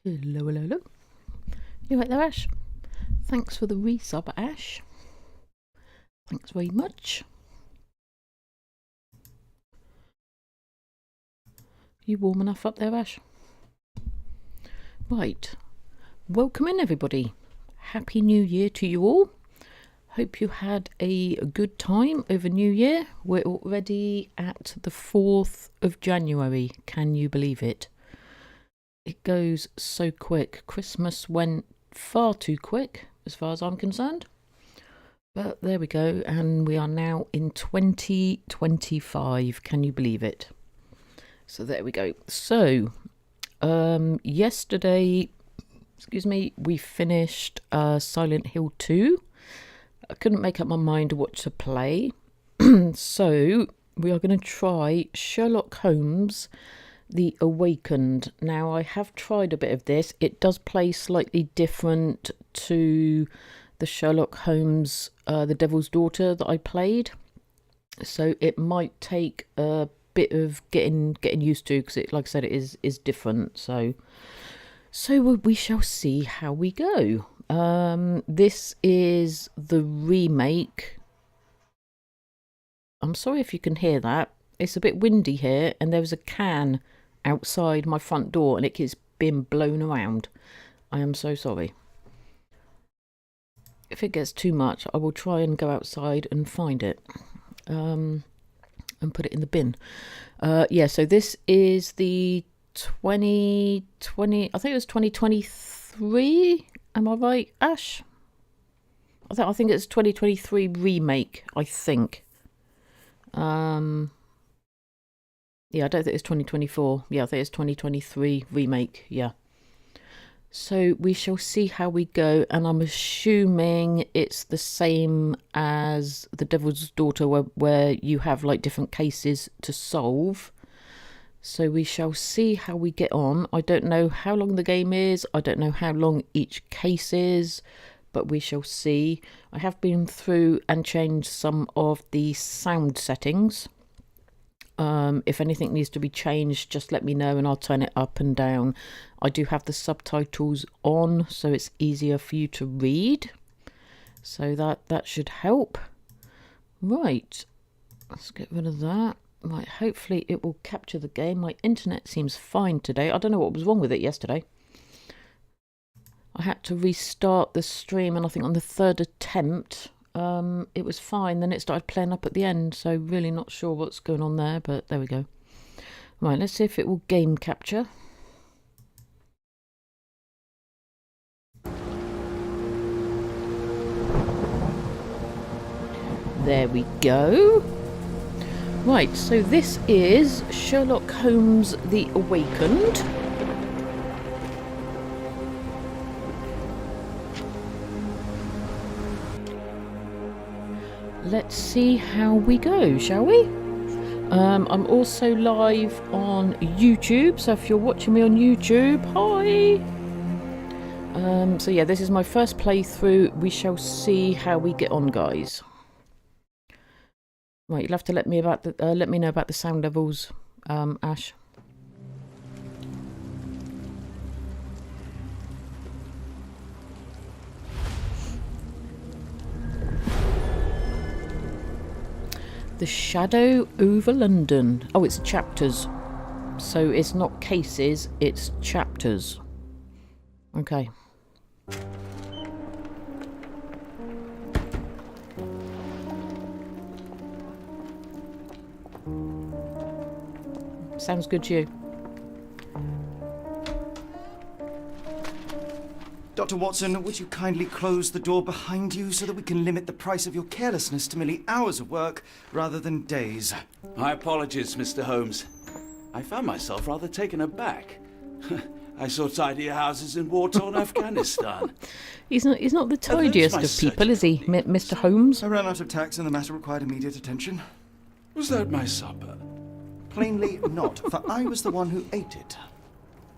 Hello, hello, hello. You right there, Ash? Thanks for the resub, Ash. Thanks very much. You warm enough up there, Ash? Right. Welcome in, everybody. Happy New Year to you all. Hope you had a good time over New Year. We're already at the 4th of January. Can you believe it? It goes so quick. Christmas went far too quick, as far as I'm concerned. But there we go, and we are now in 2025. Can you believe it? So there we go. So, yesterday, we finished Silent Hill 2. I couldn't make up my mind what to play. So, we are going to try Sherlock Holmes, The Awakened. Now, I have tried a bit of this. It does play slightly different to the Sherlock Holmes, The Devil's Daughter that I played. So it might take a bit of getting used to, because it, like I said, it is different. So we shall see how we go. This is the remake. I'm sorry if you can hear that. It's a bit windy here, and there's a can outside my front door, and it keeps being blown around. I am so sorry. If it gets too much, I will try and go outside and find it, and put it in the bin. Yeah, so this is the 2020, I think it was 2023. Am I right, Ash? I think it's 2023 remake, I think. Yeah, I don't think it's 2024. Yeah, I think it's 2023 remake, yeah. So we shall see how we go, and I'm assuming it's the same as The Devil's Daughter, where you have like different cases to solve. So we shall see how we get on. I don't know how long the game is. I don't know how long each case is, but we shall see. I have been through and changed some of the sound settings. If anything needs to be changed, just let me know and I'll turn it up and down. I do have the subtitles on, so it's easier for you to read. So that should help. Right, let's get rid of that. Right, hopefully it will capture the game. My internet seems fine today. I don't know what was wrong with it yesterday. I had to restart the stream, and I think on the third attempt it was fine. Then it started playing up at the end, so really not sure what's going on there, but there we go. Right, let's see if it will game capture. There we go. Right, so this is Sherlock Holmes, The Awakened. Let's see how we go, shall we? I'm also live on YouTube, so if you're watching me on YouTube, hi! So yeah, this is my first playthrough. We shall see how we get on, guys. Right, you'll have to let me know about the sound levels, Ash. The Shadow over London. Oh, it's chapters. So it's not cases, it's chapters. Okay. Sounds good to you. Dr. Watson, would you kindly close the door behind you so that we can limit the price of your carelessness to merely hours of work rather than days? My apologies, Mr. Holmes. I found myself rather taken aback. I saw tidier houses in war-torn Afghanistan. He's not the tidiest of people, is he, Mr. Holmes? I ran out of tacks and the matter required immediate attention. Was that my supper? Plainly not, for I was the one who ate it.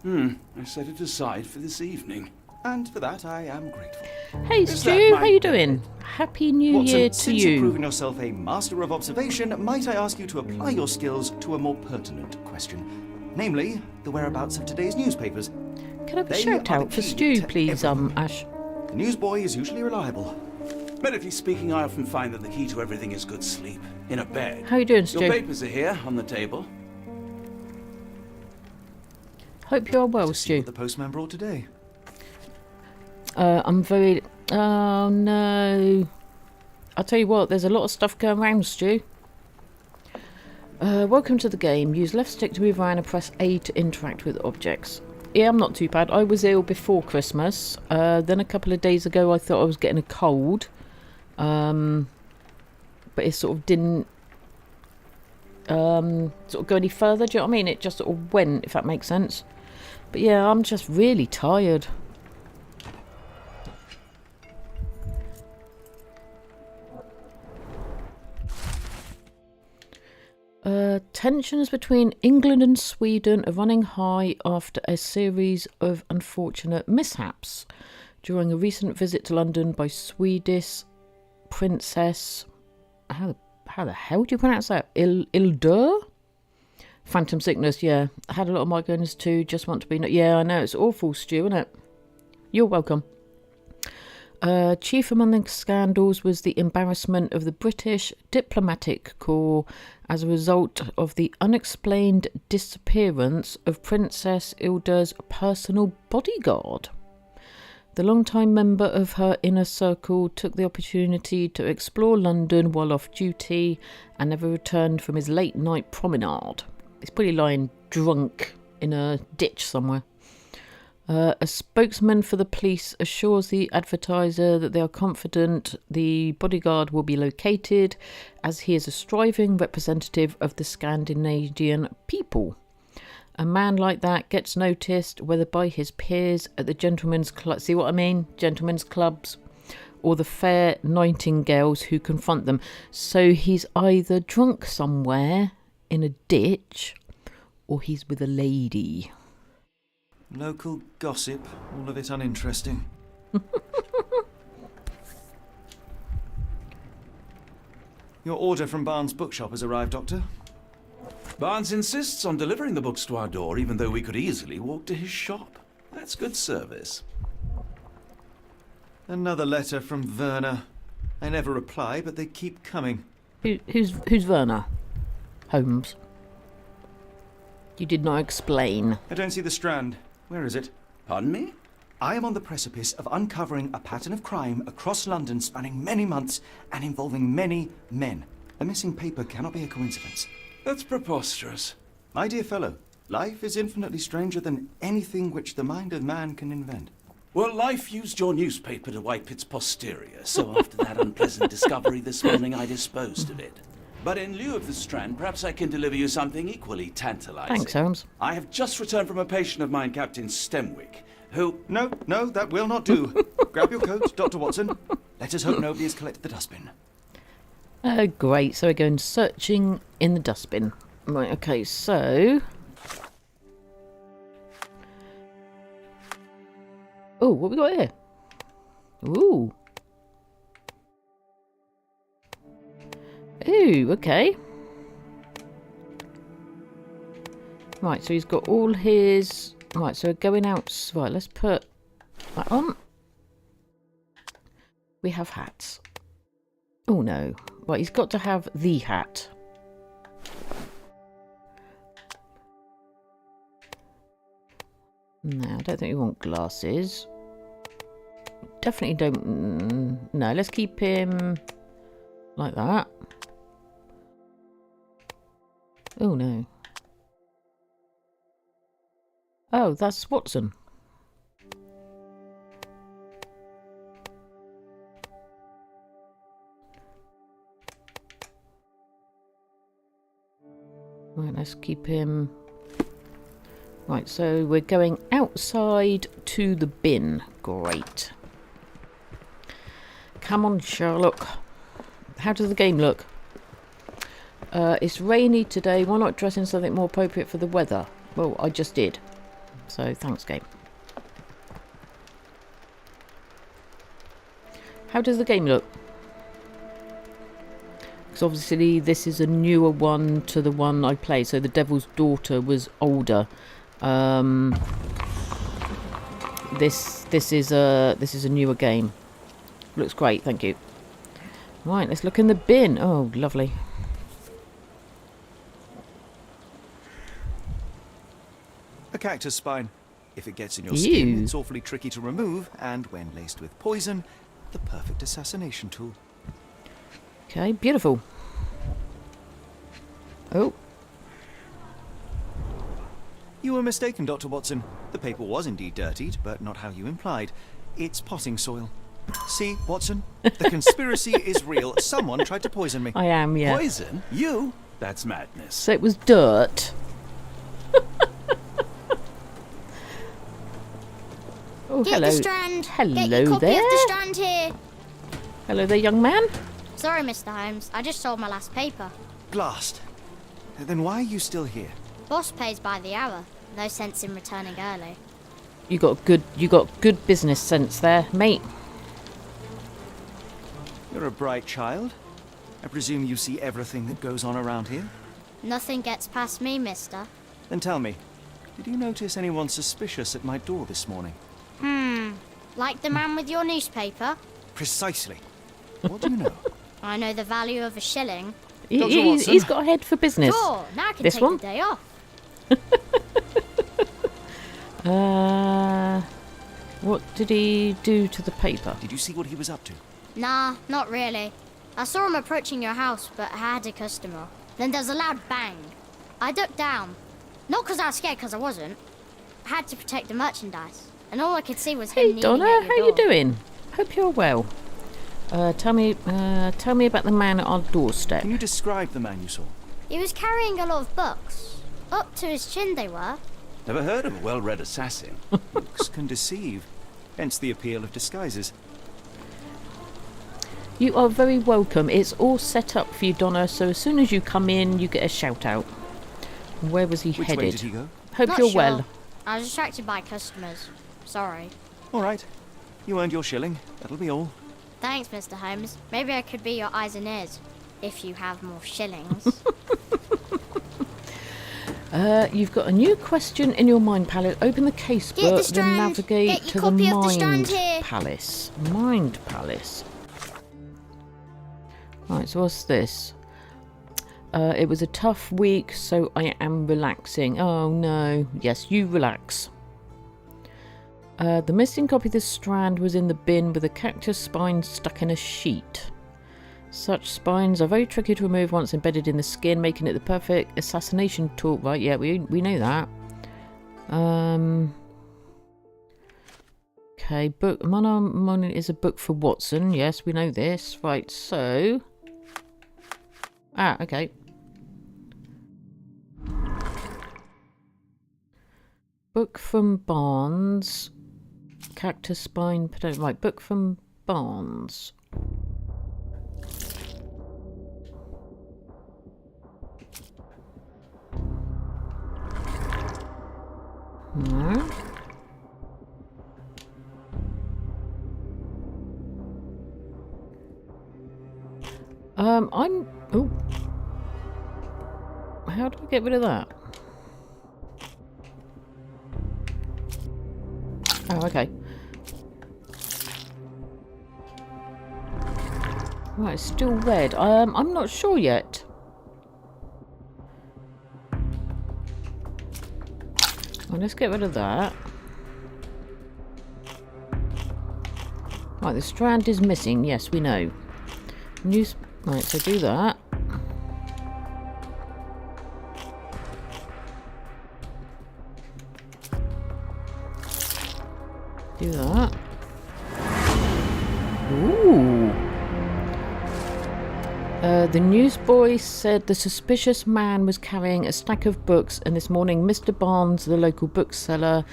I set it aside for this evening. And for that I am grateful. Hey Stu, how you doing? Happy New Watson, Year to since you've you. proven yourself a master of observation, might I ask you to apply your skills to a more pertinent question? Namely, the whereabouts of today's newspapers. Can I have a They shout are the out for key Stu, to please, everything. Ash? The newsboy is usually reliable. Medically speaking, I often find that the key to everything is good sleep. In a bed. How you doing, Your Stu? papers are here on the table. Hope you're well, To see Stu. what the postman brought today. I'm very... Oh, no. I'll tell you what, there's a lot of stuff going around, Stu. Welcome to the game. Use left stick to move around and press A to interact with objects. Yeah, I'm not too bad. I was ill before Christmas. Then a couple of days ago I thought I was getting a cold. But it sort of didn't sort of go any further. Do you know what I mean? It just sort of went, if that makes sense. But yeah, I'm just really tired. Tensions between England and Sweden are running high after a series of unfortunate mishaps during a recent visit to London by Swedish Princess... How the hell do you pronounce that? Ildur? Phantom sickness, yeah. I had a lot of migraines too, just want to be... Yeah, I know, it's awful, Stu, isn't it? You're welcome. Chief among the scandals was the embarrassment of the British diplomatic corps as a result of the unexplained disappearance of Princess Ildur's personal bodyguard. The longtime member of her inner circle took the opportunity to explore London while off duty and never returned from his late night promenade. He's probably lying drunk in a ditch somewhere. A spokesman for the police assures the advertiser that they are confident the bodyguard will be located as he is a striving representative of the Scandinavian people. A man like that gets noticed whether by his peers at the gentlemen's club, see what I mean? Gentlemen's clubs, or the fair nightingales who confront them. So he's either drunk somewhere in a ditch or he's with a lady. Local gossip, all of it uninteresting. Your order from Barnes' bookshop has arrived, Doctor. Barnes insists on delivering the books to our door, even though we could easily walk to his shop. That's good service. Another letter from Werner. I never reply, but they keep coming. Who's Werner? Holmes. You did not explain. I don't see the Strand. Where is it? Pardon me? I am on the precipice of uncovering a pattern of crime across London spanning many months and involving many men. A missing paper cannot be a coincidence. That's preposterous. My dear fellow, life is infinitely stranger than anything which the mind of man can invent. Well, life used your newspaper to wipe its posterior, so after that unpleasant discovery this morning, I disposed of it. But in lieu of the Strand, perhaps I can deliver you something equally tantalizing. Thanks, Holmes. I have just returned from a patient of mine, Captain Stemwick, who... No, that will not do. Grab your coat, Dr. Watson. Let us hope nobody has collected the dustbin. Oh, great. So we're going searching in the dustbin. Right, okay, so... Oh, what we got here? Ooh. Ooh, okay. Right, so he's got all his... Right, so we're going out... Right, let's put that on. We have hats. Oh, no. Right, he's got to have the hat. No, I don't think we want glasses. Definitely don't... No, let's keep him like that. Oh, no. Oh, that's Watson. Right, let's keep him... Right, so we're going outside to the bin. Great. Come on, Sherlock. How does the game look? It's rainy today. Why not dress in something more appropriate for the weather? Well, I just did. So, thanks, game. How does the game look? Because obviously this is a newer one to the one I played. So the Devil's Daughter was older. This is a newer game. Looks great, thank you. Right, let's look in the bin. Oh, lovely. A cactus spine. If it gets in your Ew. skin, it's awfully tricky to remove, and when laced with poison, the perfect assassination tool. Okay, beautiful. Oh, You were mistaken, Dr. Watson. The paper was indeed dirtied, but not how you implied. It's potting soil. See, Watson? The conspiracy is real. Someone tried to poison me. I am, yeah. Poison? You? That's madness. So it was dirt. Oh, Get hello. the Strand. Hello Get your copy there. of the Strand here. Hello there, young man. Sorry, Mr. Holmes. I just sold my last paper. Blast. Then why are you still here? Boss pays by the hour. No sense in returning early. You got good business sense there, mate. You're a bright child. I presume you see everything that goes on around here? Nothing gets past me, mister. Then tell me, did you notice anyone suspicious at my door this morning? Like the man with your newspaper? Precisely. What do you know? I know the value of a shilling. Dr. Watson. He's got a head for business. Sure, now I can This take one? the day off. What did he do to the paper? Did you see what he was up to? Nah, not really. I saw him approaching your house, but I had a customer. Then there's a loud bang. I ducked down. Not because I was scared, because I wasn't. I had to protect the merchandise. And all I could see was him Hey kneeling Donna, at how your you door. doing? Hope you're well. Tell me about the man at our doorstep. Can you describe the man you saw? He was carrying a lot of books. Up to his chin they were. Never heard of a well-read assassin. Looks can deceive. Hence the appeal of disguises. You are very welcome. It's all set up for you, Donna, so as soon as you come in, you get a shout out. Where was he Which headed? way did he go? Hope Not you're sure. well. I was distracted by customers. Sorry. All right. You earned your shilling. That'll be all. Thanks, Mr. Holmes. Maybe I could be your eyes and ears. If you have more shillings. You've got a new question in your mind palette. Open the Get casebook, the then Strand. navigate Get to your the copy of the Mind Strand here. Palace. Mind Palace. Right, so what's this? It was a tough week, so I am relaxing. Oh no. Yes, you relax. The missing copy of the Strand was in the bin with a cactus spine stuck in a sheet. Such spines are very tricky to remove once embedded in the skin, making it the perfect assassination tool. Right, yeah, we know that. Okay, book. Mono is a book for Watson. Yes, we know this. Right, so... okay. Book from Barnes. Cactus spine potato. Right, book from Barnes. No. I'm... Oh. How do I get rid of that? Oh, okay. Right, it's still red. I'm not sure yet. Well, let's get rid of that. Right, the Strand is missing. Yes, we know. Right, so do that. Do that. Ooh. The newsboy said the suspicious man was carrying a stack of books, and this morning Mr. Barnes, the local bookseller,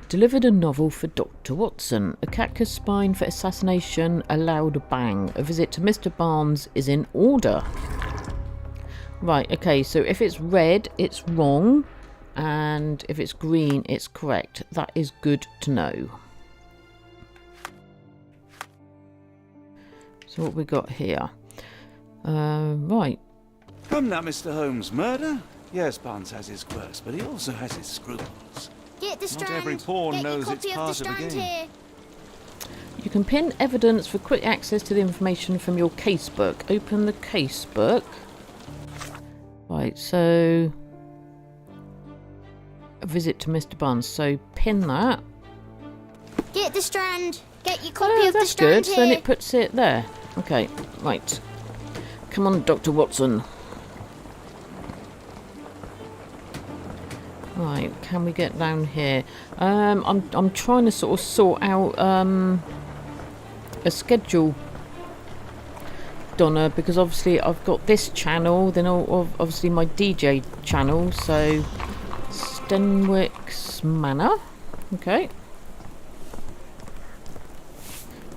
delivered a novel for Dr. Watson. A cactus spine for assassination, a loud bang. A visit to Mr. Barnes is in order. Right, okay, so if it's red, it's wrong, and if it's green, it's correct. That is good to know. So what we got here? Right. Come now, Mr. Holmes. Murder? Yes, Barnes has his quirks, but he also has his scruples. Get the Strand. Not every pawn Get knows your it's copy of part the of a Strand game. here. You can pin evidence for quick access to the information from your casebook. Open the casebook. Right, so... a visit to Mr. Barnes. So pin that. Get the Strand. Get your copy Oh, of the that's Strand good. So then here. it puts it there. Okay, right. Come on, Dr. Watson. Right, can we get down here? I'm trying to sort of sort out a schedule, Donna, because obviously I've got this channel, then obviously my DJ channel. So Stenwick's Manor. Okay.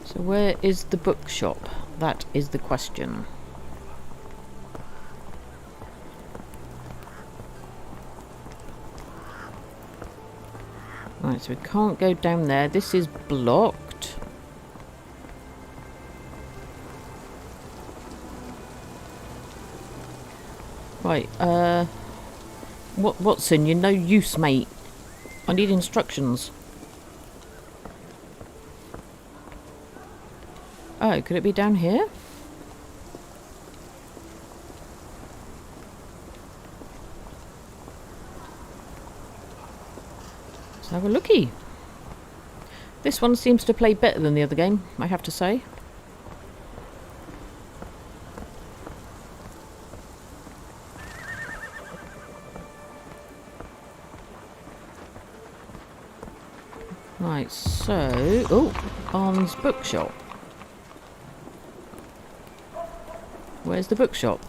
So where is the bookshop? That is the question. Right, so we can't go down there. This is blocked. Right, Watson, you're no use, mate. I need instructions. Oh, could it be down here? Let's have a looky. This one seems to play better than the other game, I have to say. Right, so... oh, Barnes Bookshop. Where's the bookshop?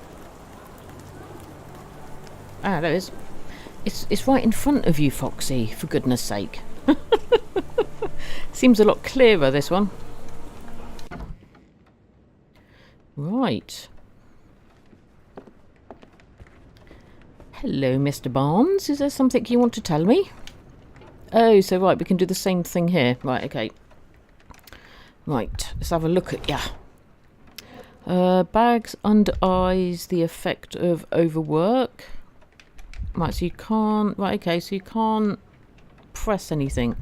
Ah, there it is. It's right in front of you, Foxy, for goodness sake. Seems a lot clearer, this one. Right. Hello, Mr. Barnes. Is there something you want to tell me? Oh, so right, we can do the same thing here. Right, okay. Right, let's have a look at ya. Bags under eyes, the effect of overwork. Right, so you can't... right, okay, so you can't press anything.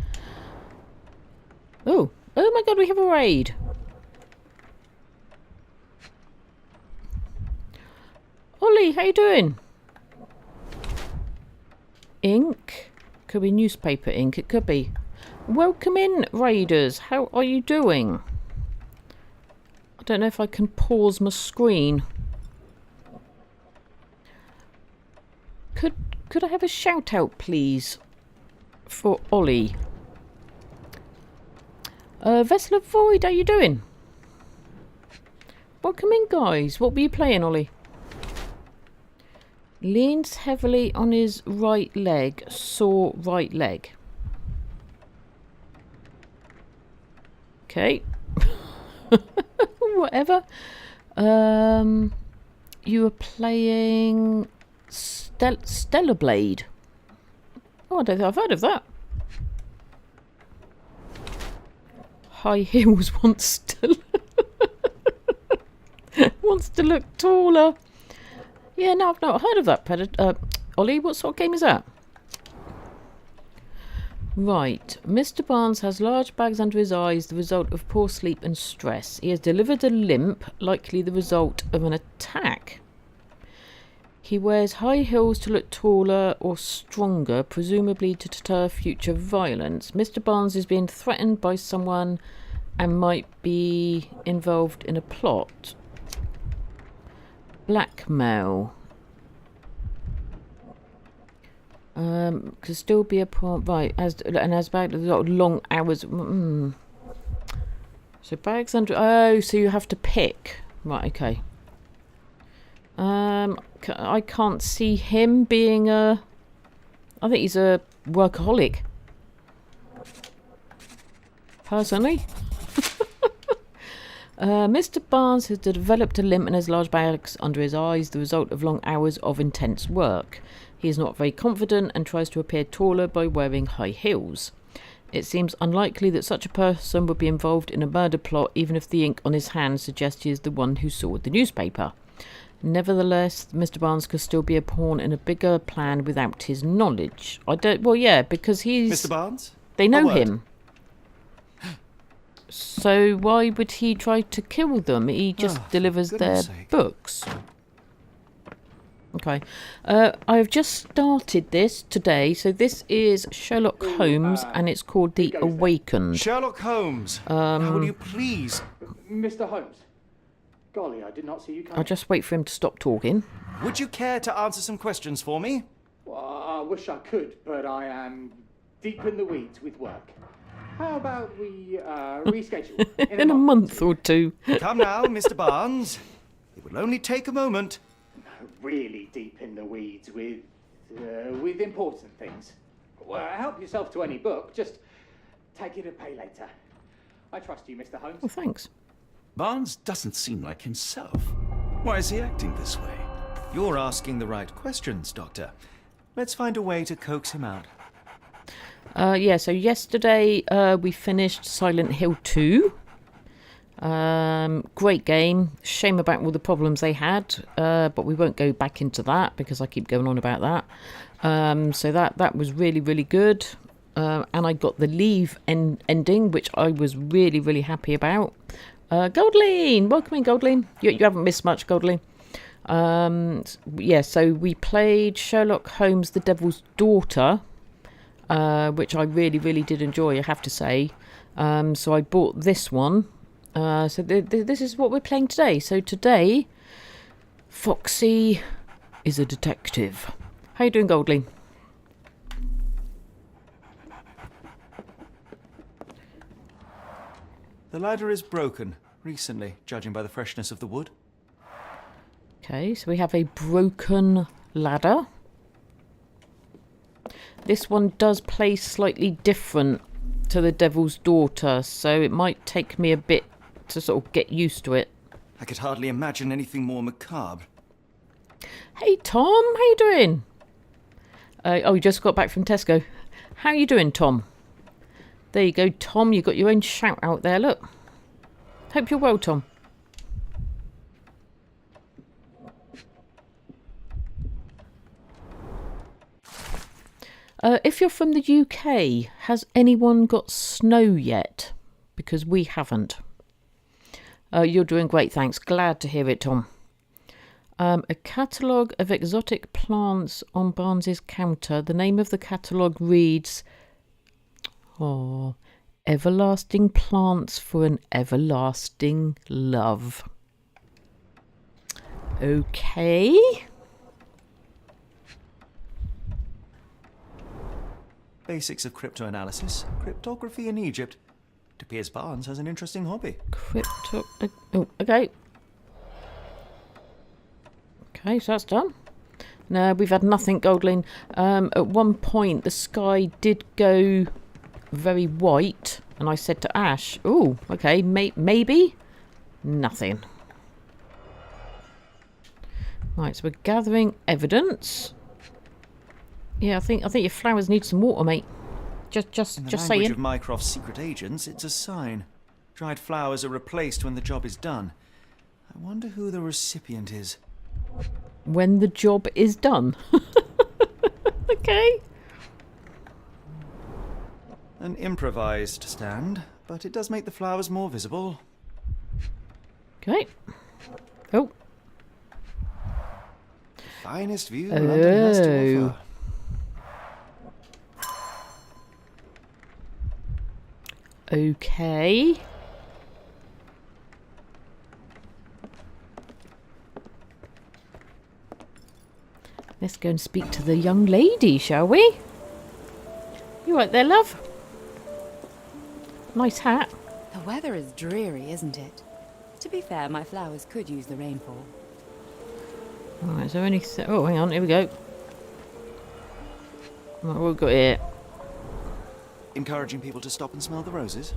Oh, oh my god, we have a raid. Ollie, how you doing? Ink? Could be newspaper ink, it could be. Welcome in, raiders. How are you doing? I don't know if I can pause my screen. Could I have a shout out, please, for Ollie? Vessel of Void, how you doing? Welcome in, guys. What were you playing, Ollie? Leans heavily on his right leg. Sore right leg. Okay. Whatever. You were playing Stellar Blade. Oh, I don't think I've heard of that. High heels wants to wants to look taller. Yeah, no, I've not heard of that. Ollie, what sort of game is that? Right. Mr. Barnes has large bags under his eyes, the result of poor sleep and stress. He has delivered a limp, likely the result of an attack. He wears high heels to look taller or stronger, presumably to deter future violence. Mr. Barnes is being threatened by someone and might be involved in a plot. Blackmail. Could still be a point, right? As about a lot of long hours. So bags under. Oh, so you have to pick. Right. Okay. I can't see him being a... I think he's a workaholic. Personally. Mr. Barnes has developed a limp and has large bags under his eyes, the result of long hours of intense work. He is not very confident and tries to appear taller by wearing high heels. It seems unlikely that such a person would be involved in a murder plot, even if the ink on his hand suggests he is the one who saw the newspaper. Nevertheless, Mr. Barnes could still be a pawn in a bigger plan without his knowledge. I don't... Well, yeah, because he's... Mr. Barnes? They know A word. him. So why would he try to kill them? He just Oh, for delivers their goodness sake. books. Okay. I've just started this today. So this is Sherlock Holmes and it's called The Awakened. Sherlock Holmes. How will you please? Mr. Holmes. Golly, I did not see you coming. I'll just wait for him to stop talking. Would you care to answer some questions for me? Well, I wish I could, but I am deep in the weeds with work. How about we reschedule In a month or two. Come now, Mr. Barnes. It will only take a moment. Really deep in the weeds with important things. Well, help yourself to any book. Just take it and pay later. I trust you, Mr. Holmes. Well, thanks. Barnes doesn't seem like himself. Why is he acting this way? You're asking the right questions, Doctor. Let's find a way to coax him out. Yeah, so yesterday we finished Silent Hill 2. Great game. Shame about all the problems they had, but we won't go back into that because I keep going on about that. So that was really, really good. And I got the Leave ending, which I was really, really happy about. Goldleen! Welcome in, Goldleen. You haven't missed much, Goldleen. Yeah, so we played Sherlock Holmes, The Devil's Daughter, which I really, really did enjoy, I have to say. So I bought this one. So this is what we're playing today. So today, Foxy is a detective. How you doing, Goldleen? The ladder is broken recently, judging by the freshness of the wood. Okay, so we have a broken ladder. This one does play slightly different to The Devil's Daughter, so it might take me a bit to sort of get used to it. I could hardly imagine anything more macabre. Hey Tom, how you doing? Oh, you just got back from Tesco. How you doing, Tom? There you go, Tom. You got your own shout out there. Look. Hope you're well, Tom. If you're from the UK, has anyone got snow yet? Because we haven't. You're doing great, thanks. Glad to hear it, Tom. A catalogue of exotic plants on Barnes's counter. The name of the catalogue reads... Oh, everlasting plants for an everlasting love. Okay. Basics of cryptoanalysis, cryptography in Egypt. It appears Barnes has an interesting hobby. Oh, okay. Okay, so that's done. No, we've had nothing, Goldling. At one point, the sky did go very white, and I said to Ash, "Oh, okay, maybe." Nothing. Right, so we're gathering evidence. Yeah, I think your flowers need some water, mate. Just In the language saying. of Mycroft's secret agents, it's a sign. Dried flowers are replaced when the job is done. I wonder who the recipient is. When the job is done. Okay. An improvised stand, but it does make the flowers more visible. Okay. Oh. Finest view London has to offer. Okay. Let's go and speak to the young lady, shall we? You right there, love? Nice hat. The weather is dreary, isn't it? To be fair, my flowers could use the rainfall. Alright, is there anything... Oh, hang on, here we go. What have we got here? Encouraging people to stop and smell the roses.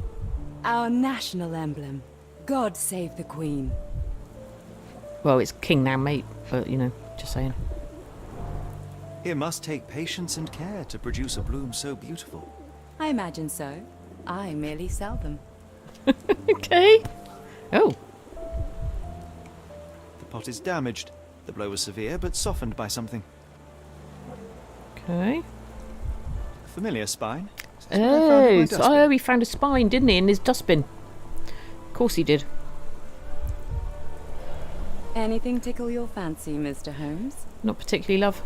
Our national emblem. God save the Queen. Well, it's king now, mate. But, you know, just saying. It must take patience and care to produce a bloom so beautiful. I imagine so. I merely sell them. Okay. Oh. The pot is damaged. The blow was severe, but softened by something. Okay. Familiar spine. This is what I found in my dustbin. Oh, he found a spine, didn't he, in his dustbin? Of course he did. Anything tickle your fancy, Mr. Holmes? Not particularly, love.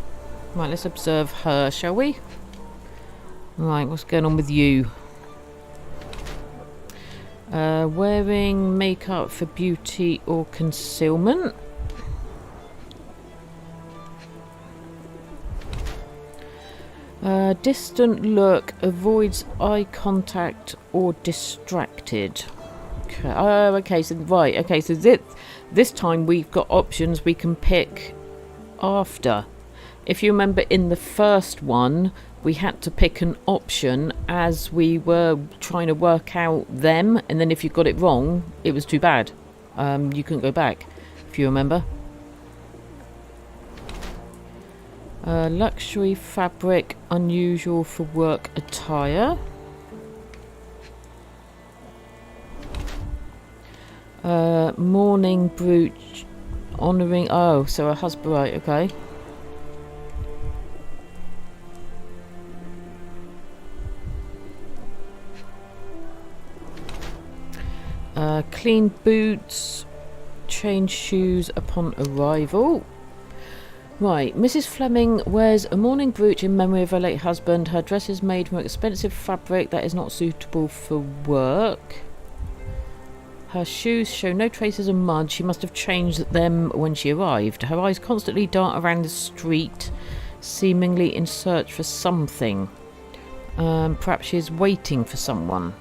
Right, let's observe her, shall we? Right, what's going on with you? Wearing makeup for beauty or concealment. Distant look, avoids eye contact or distracted. Okay. Oh, okay, so right, okay, so this time we've got options we can pick after. If you remember in the first one, we had to pick an option as we were trying to work out them, and then if you got it wrong, it was too bad. You couldn't go back, if you remember. Luxury fabric, unusual for work attire. Morning brooch, honouring... Oh, so a husband, right, okay. Clean boots, change shoes upon arrival. Right, Mrs. Fleming wears a mourning brooch in memory of her late husband. Her dress is made from expensive fabric that is not suitable for work. Her shoes show no traces of mud. She must have changed them when she arrived. Her eyes constantly dart around the street, seemingly in search for something. Perhaps she is waiting for someone.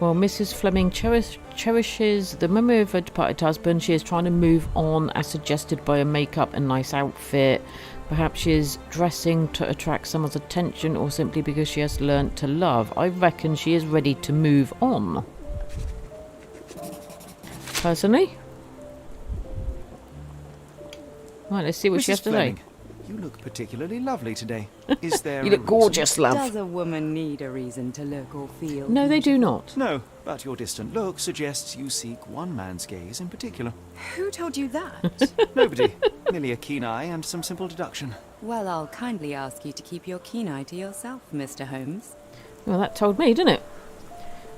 While Mrs. Fleming cherishes the memory of her departed husband, she is trying to move on as suggested by her makeup and nice outfit. Perhaps she is dressing to attract someone's attention or simply because she has learnt to love. I reckon she is ready to move on. Personally. Right, let's see what she has to Fleming, say. you look particularly lovely today. Is there You a look reason? gorgeous, love. Does a woman need a reason to look or feel? No, they do not. No, but your distant look suggests you seek one man's gaze in particular. Who told you that? Nobody. Merely a keen eye and some simple deduction. Well, I'll kindly ask you to keep your keen eye to yourself, Mr. Holmes. Well, that told me, didn't it?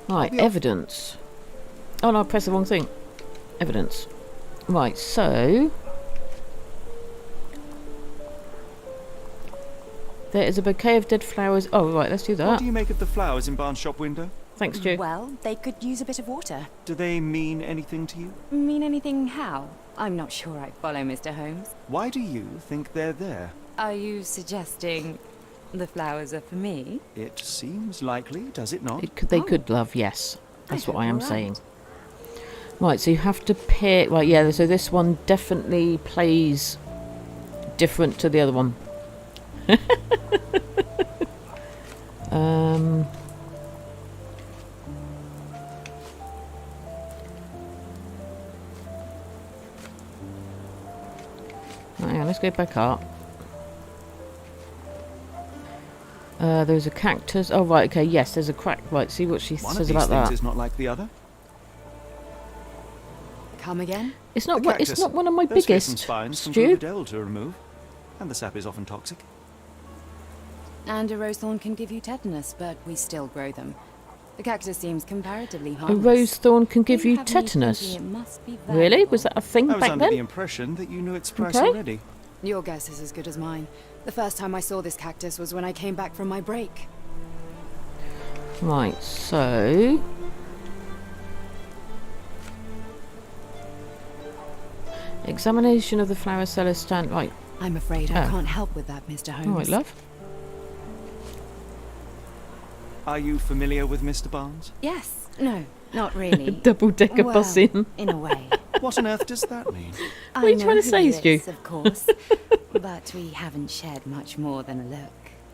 Right, I'll be off. evidence. Oh no, I pressed the wrong thing. Evidence. Right, so... there is a bouquet of dead flowers. Oh, right, let's do What that. do you make of the flowers in Barnes' shop window? Thanks, Stu. Well, they could use a bit of water. Do they mean anything to you? Mean anything how? I'm not sure I follow, Mr. Holmes. Why do you think they're there? Are you suggesting the flowers are for me? It seems likely, does it not? They could, love, yes. That's what I am hope you're saying. Right, so you have to pick... Right, yeah, so this one definitely plays different to the other one. Right, hang on, let's go back up. There's a cactus. Oh, right, okay, yes, there's a crack. Right, see what she One says of these about things that. is not like the other. Come again? It's not. The It's cactus. not one of my Those fearsome biggest. spines can prove Stu. a devil to remove, and the sap is often toxic. And a rose thorn can give you tetanus, but we still grow them. The cactus seems comparatively A harmless. rose thorn can give They you have me tetanus. thinking it must be Really? valuable. Was that a thing I was back under the then? impression that you knew its price Okay. already. Your guess is as good as mine. The first time I saw this cactus was when I came back from my break. Right, so... examination of the flower cellar stand. Right, I'm afraid I Oh. can't help with that, Mr. Holmes. all right, love. Are you familiar with Mr. Barnes? Yes. No, not really. Double-decker well, bus in. in a way. What on earth does that mean? I are you know trying to who say, he Stu? is, of course. But we haven't shared much more than a look.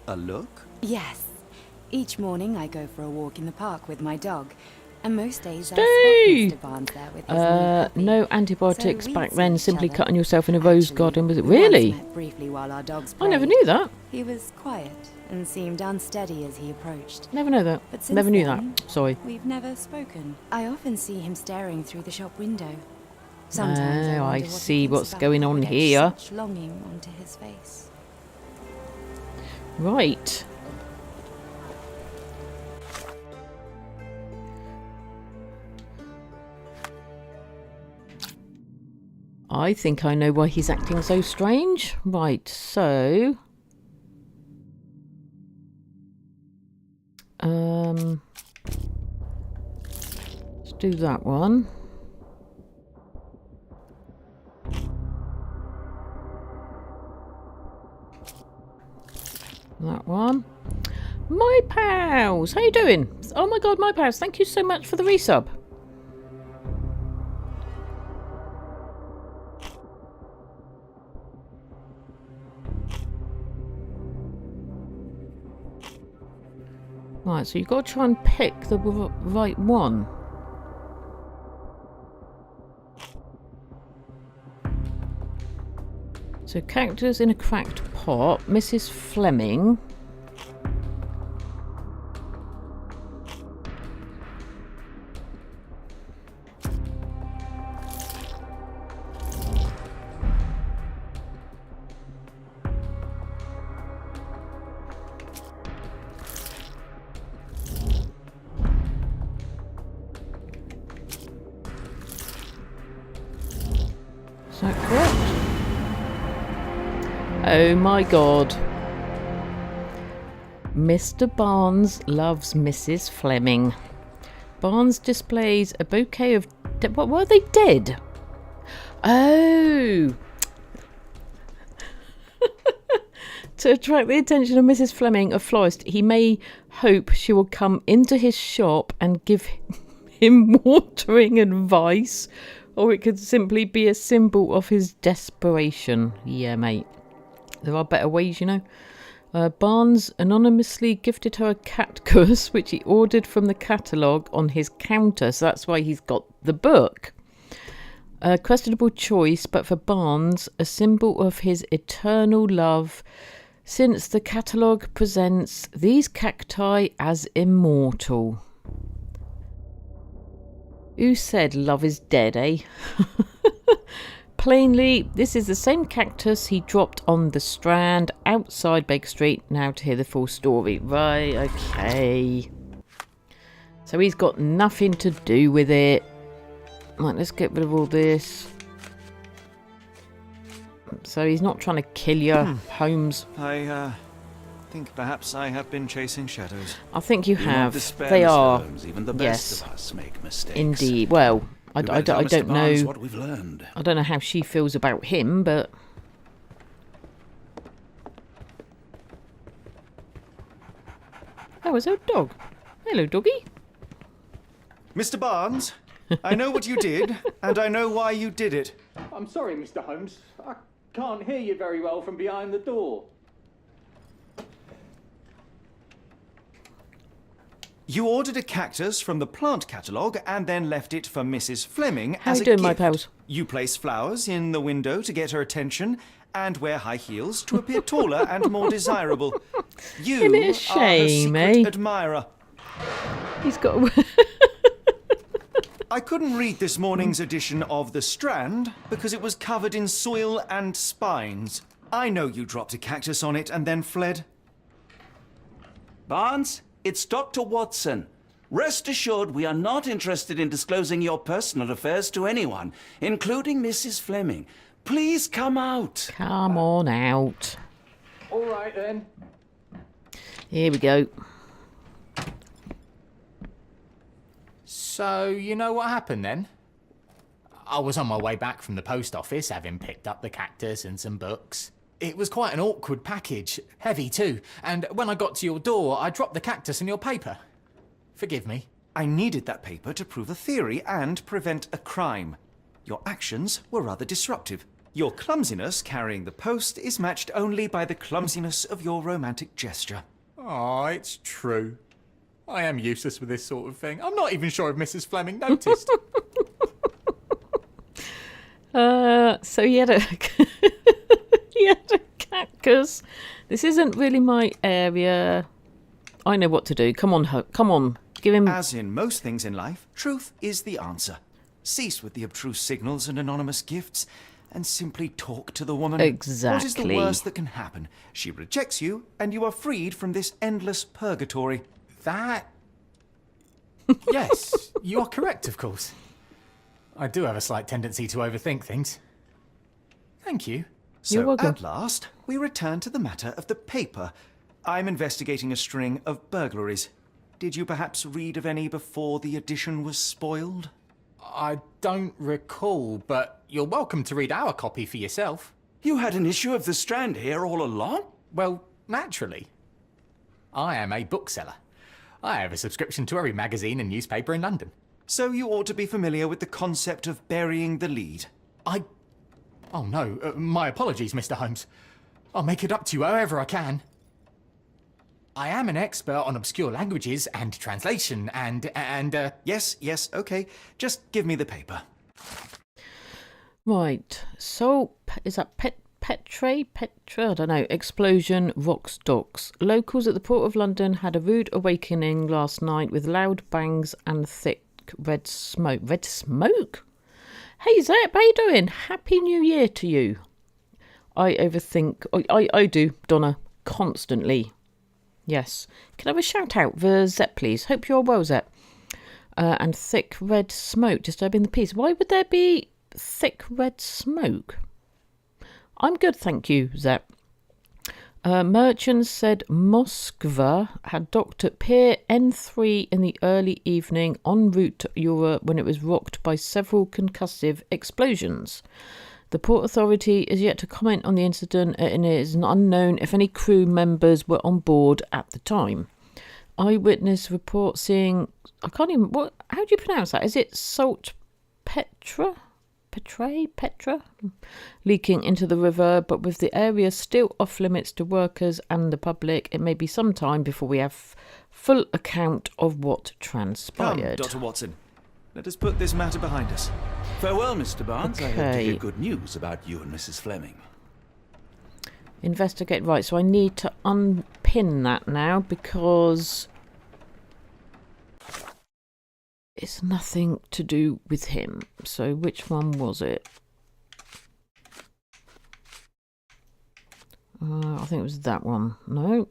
A look? Yes. Each morning I go for a walk in the park with my dog. And most days I Stu! spot Mr. Barnes there with his new puppy. No antibiotics So we back see then. each Simply other. cutting yourself in a rose Actually, garden. Was it we once really? met briefly while our dogs I never played. knew that. He was quiet and seemed unsteady as he approached. Never know that. But since Never knew then, that. Sorry. We've never spoken. I often see him staring through the shop window. Sometimes I Oh, I wonder what he see thinks what's about going how on I etched here. Such longing onto his face. Right. I think I know why he's acting so strange. Right, so... let's do that one. That one. My pals! How you doing? Oh my god, my pals, thank you so much for the resub. Right, so you've got to try and pick the right one. So characters in a cracked pot, Mrs. Fleming. Is that correct? Oh my god. Mr. Barnes loves Mrs. Fleming. Barnes displays a bouquet of... What were they dead? Oh! To attract the attention of Mrs. Fleming, a florist, he may hope she will come into his shop and give him watering advice, or it could simply be a symbol of his desperation. Yeah, mate. There are better ways, you know. Barnes anonymously gifted her a cactus, which he ordered from the catalogue on his counter, so that's why he's got the book. A questionable choice, but for Barnes, a symbol of his eternal love, since the catalogue presents these cacti as immortal. Who said love is dead, eh? Plainly, this is the same cactus he dropped on the Strand outside Baker Street. Now to hear the full story. Right, okay. So he's got nothing to do with it. Right, let's get rid of all this. So he's not trying to kill you, Holmes. I think perhaps I have been chasing shadows. I think you Do not have. despair, They Mr. are. Holmes. Even the Yes. best of us make mistakes. Indeed. Well, I You better tell don't Mr. Barnes know. what we've learned. I don't know how she feels about him, but... Oh, is there a dog? Hello, doggy. Mr. Barnes, I know what you did, and I know why you did it. I'm sorry, Mr. Holmes. I can't hear you very well from behind the door. You ordered a cactus from the plant catalogue and then left it for Mrs. Fleming How as you a doing, gift. my pals? You place flowers in the window to get her attention and wear high heels to appear taller and more desirable. You Isn't it a are her shame, secret eh? admirer. He's got... I couldn't read this morning's edition of The Strand because it was covered in soil and spines. I know you dropped a cactus on it and then fled. Barnes, it's Dr. Watson. Rest assured we are not interested in disclosing your personal affairs to anyone, including Mrs. Fleming. Please come out. Come on out. All right, then. Here we go. So, you know what happened then? I was on my way back from the post office, having picked up the cactus and some books. It was quite an awkward package, heavy too, and when I got to your door, I dropped the cactus in your paper. Forgive me. I needed that paper to prove a theory and prevent a crime. Your actions were rather disruptive. Your clumsiness carrying the post is matched only by the clumsiness of your romantic gesture. Oh, it's true. I am useless with this sort of thing. I'm not even sure if Mrs. Fleming noticed. So he had a... he had a cactus. This isn't really my area. I know what to do. Come on, come on. Give him... As in most things in life, truth is the answer. Cease with the abstruse signals and anonymous gifts, and simply talk to the woman. Exactly. What is the worst that can happen? She rejects you, and you are freed from this endless purgatory. That... Yes, you are correct, of course. I do have a slight tendency to overthink things. Thank you. You're So, welcome. at last, we return to the matter of the paper. I'm investigating a string of burglaries. Did you perhaps read of any before the edition was spoiled? I don't recall, but you're welcome to read our copy for yourself. You had an issue of The Strand here all along? Well, naturally. I am a bookseller. I have a subscription to every magazine and newspaper in London. So you ought to be familiar with the concept of burying the lead. Oh no, my apologies, Mr. Holmes. I'll make it up to you however I can. I am an expert on obscure languages and translation and Yes, okay. Just give me the paper. Right. So, is that Petra? I don't know. Explosion rocks docks. Locals at the Port of London had a rude awakening last night with loud bangs and thick red smoke. Red smoke? Hey, Zep, how you doing? Happy New Year to you. I overthink. I do, Donna, constantly. Yes. Can I have a shout out for Zep, please? Hope you're well, Zep. And thick red smoke disturbing the peace. Why would there be thick red smoke? I'm good, thank you, Zep. Merchants said Moskva had docked at Pier N3 in the early evening en route to Europe when it was rocked by several concussive explosions. The Port Authority is yet to comment on the incident and it is unknown if any crew members were on board at the time. Eyewitness report seeing... how do you pronounce that? Is it salt Petra? Petra? Leaking into the river, but with the area still off limits to workers and the public, it may be some time before we have full account of what transpired. Come, Dr. Watson. Let us put this matter behind us. Farewell, Mr. Barnes. I hope to Okay. hear good news about you and Mrs. Fleming. Investigate. Right, so I need to unpin that now because it's nothing to do with him. So which one was it? I think it was that one. No.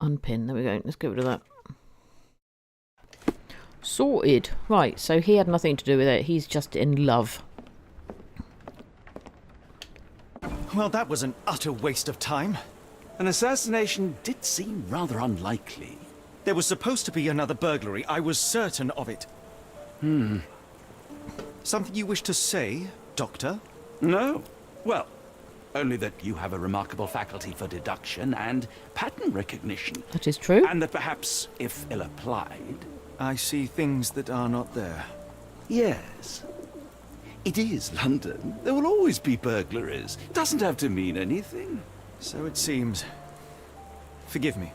Unpin. There we go. Let's get rid of that. Sorted. Right, so he had nothing to do with it. He's just in love. Well, that was an utter waste of time. An assassination did seem rather unlikely. There was supposed to be another burglary. I was certain of it. Something you wish to say, Doctor? No. Well, only that you have a remarkable faculty for deduction and pattern recognition. That is true. And that perhaps, if ill applied... I see things that are not there. Yes. It is London. There will always be burglaries. Doesn't have to mean anything. So it seems. Forgive me.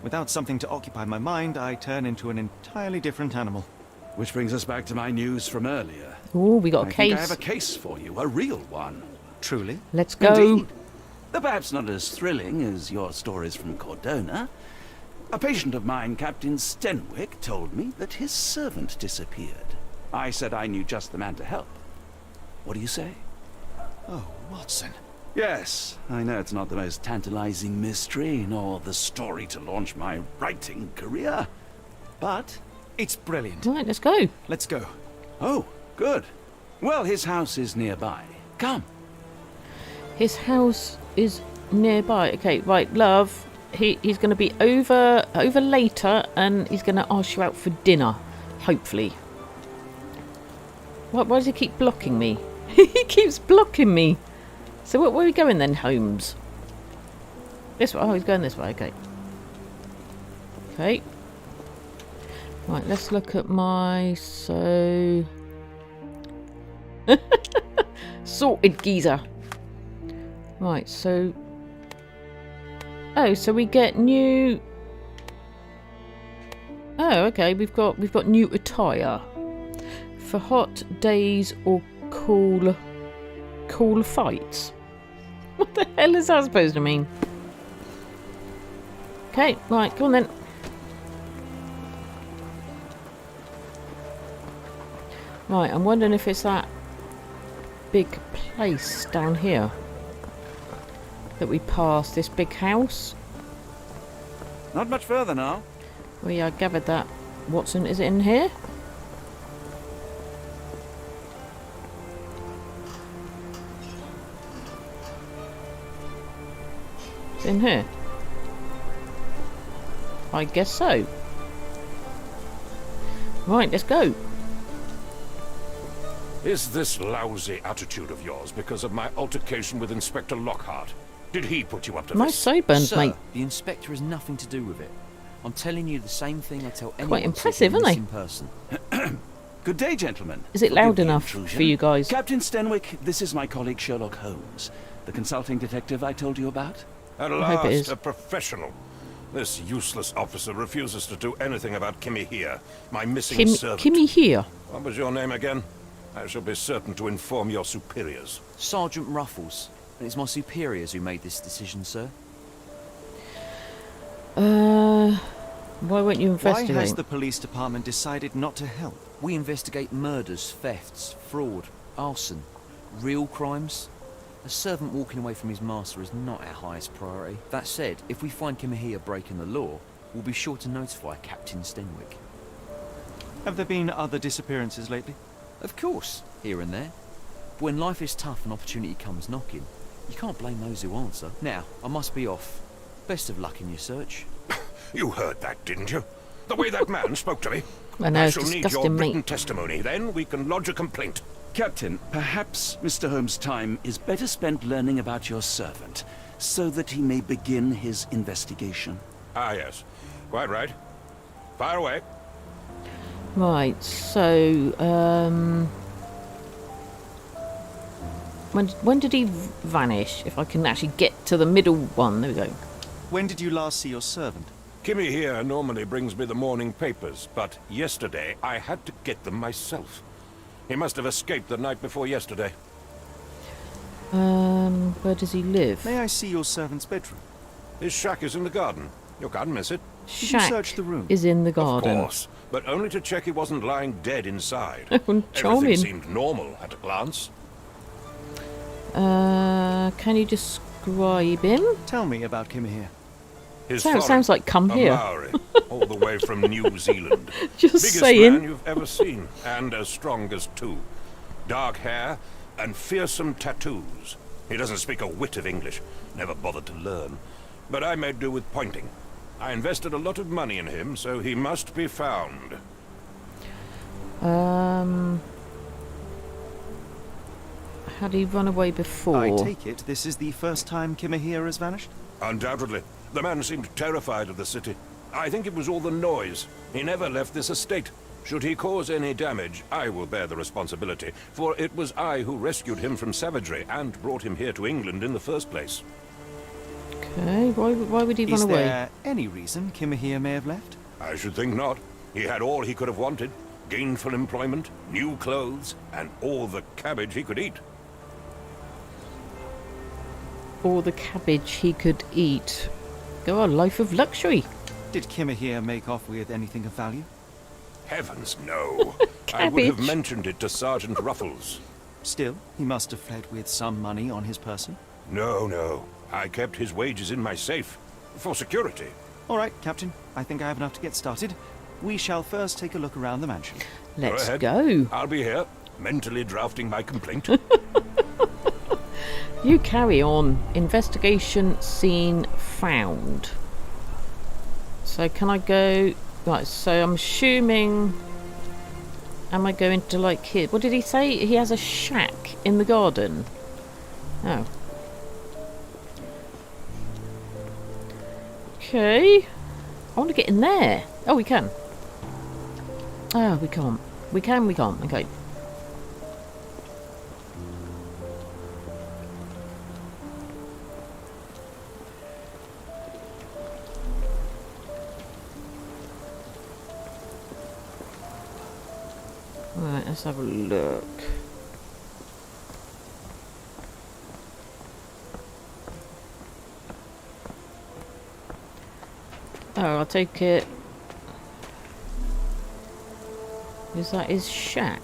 Without something to occupy my mind, I turn into an entirely different animal. Which brings us back to my news from earlier. Oh, we got a I think I case. have a case for you, a real one. Truly? Let's go. Indeed. Though perhaps not as thrilling as your stories from Cordona. A patient of mine, Captain Stenwick, told me that his servant disappeared. I said I knew just the man to help. What do you say? Oh, Watson. Yes, I know it's not the most tantalizing mystery, nor the story to launch my writing career. But... it's brilliant. Right, let's go. Let's go. oh, good. Well, his house is nearby. Come. His house is nearby. Okay, right, love. He's going to be over later, and he's going to ask you out for dinner, hopefully. Why does he keep blocking me? He keeps blocking me. So where are we going then, Holmes? This way. Oh, he's going this way. Okay. Okay. Right, let's look at my... so... sorted geezer. Right, so... oh, so we get new... oh, okay, we've got new attire. For hot days or cool fights. What the hell is that supposed to mean? Okay, right, come on then. Right, I'm wondering if it's that big place down here that we passed, this big house. Not much further now. We gathered that. Watson, is it in here? It's in here. I guess so. Right, let's go. Is this lousy attitude of yours because of my altercation with Inspector Lockhart? Did he put you up to My this? sideburns, Sir, mate. the inspector has nothing to do with it. I'm telling you the same thing I tell anyone Quite impressive, seeking a isn't missing he? person. Good day, gentlemen. Is it Forgive loud the enough intrusion. for you guys? Captain Stenwick, this is my colleague Sherlock Holmes, the consulting detective I told you about. At I hope it is. last, a professional. This useless officer refuses to do anything about Kimmy here, my missing servant. Kimmy here. What was your name again? I shall be certain to inform your superiors. Sergeant Ruffles. And it's my superiors who made this decision, sir. Why won't you Why investigate? has the police department decided not to help? We investigate murders, thefts, fraud, arson, real crimes. A servant walking away from his master is not our highest priority. That said, if we find Kimahia breaking the law, we'll be sure to notify Captain Stenwick. Have there been other disappearances lately? Of course, here and there. But when life is tough and opportunity comes knocking, you can't blame those who answer. Now, I must be off. Best of luck in your search. You heard that, didn't you? The way that man spoke to me. I know, it's shall need your disgusting, written mate. testimony. Then we can lodge a complaint. Captain, perhaps Mr. Holmes' time is better spent learning about your servant, so that he may begin his investigation. Ah, yes. Quite right. Fire away. Right, so, when did he vanish? If I can actually get to the middle one. There we go. When did you last see your servant? Kimmy here normally brings me the morning papers, but yesterday I had to get them myself. He must have escaped the night before yesterday. Where does he live? May I see your servant's bedroom? His shack is in the garden. You can't miss it. Did you Shack search the room? is in the garden. Of course, but only to check he wasn't lying dead inside. Charming. Everything seemed normal at a glance. Can you describe him? Tell me about Kimahir. His Sounds foreign, like come a here. Maori, all the way from New Zealand. Just Biggest saying. man you've ever seen, and as strong as two. Dark hair and fearsome tattoos. He doesn't speak a whit of English, never bothered to learn. But I made do with pointing. I invested a lot of money in him, so he must be found. Had he run away before? I take it this is the first time Kimahir has vanished? Undoubtedly. The man seemed terrified of the city. I think it was all the noise. He never left this estate. Should he cause any damage, I will bear the responsibility, for it was I who rescued him from savagery and brought him here to England in the first place. Okay, why would he run Is away? there any reason Kimahir may have left? I should think not. He had all he could have wanted. Gainful employment, new clothes, and all the cabbage he could eat. All the cabbage he could eat. Go on, life of luxury. Did Kimahir make off with anything of value? Heavens, no. I would have Cabbage. mentioned it to Sergeant Ruffles. Still, he must have fled with some money on his person. No. I kept his wages in my safe. For security. All right, Captain. I think I have enough to get started. We shall first take a look around the mansion. Let's ahead. go. I'll be here, mentally drafting my complaint. You carry on. Investigation scene found. So can I go... Right, so I'm assuming... Am I going to like here? What did he say? He has a shack in the garden. Oh. Okay. I want to get in there. Oh, we can. Oh, we can't. We can't. Okay. Right, let's have a look. Oh, I'll take it. Is that his shack?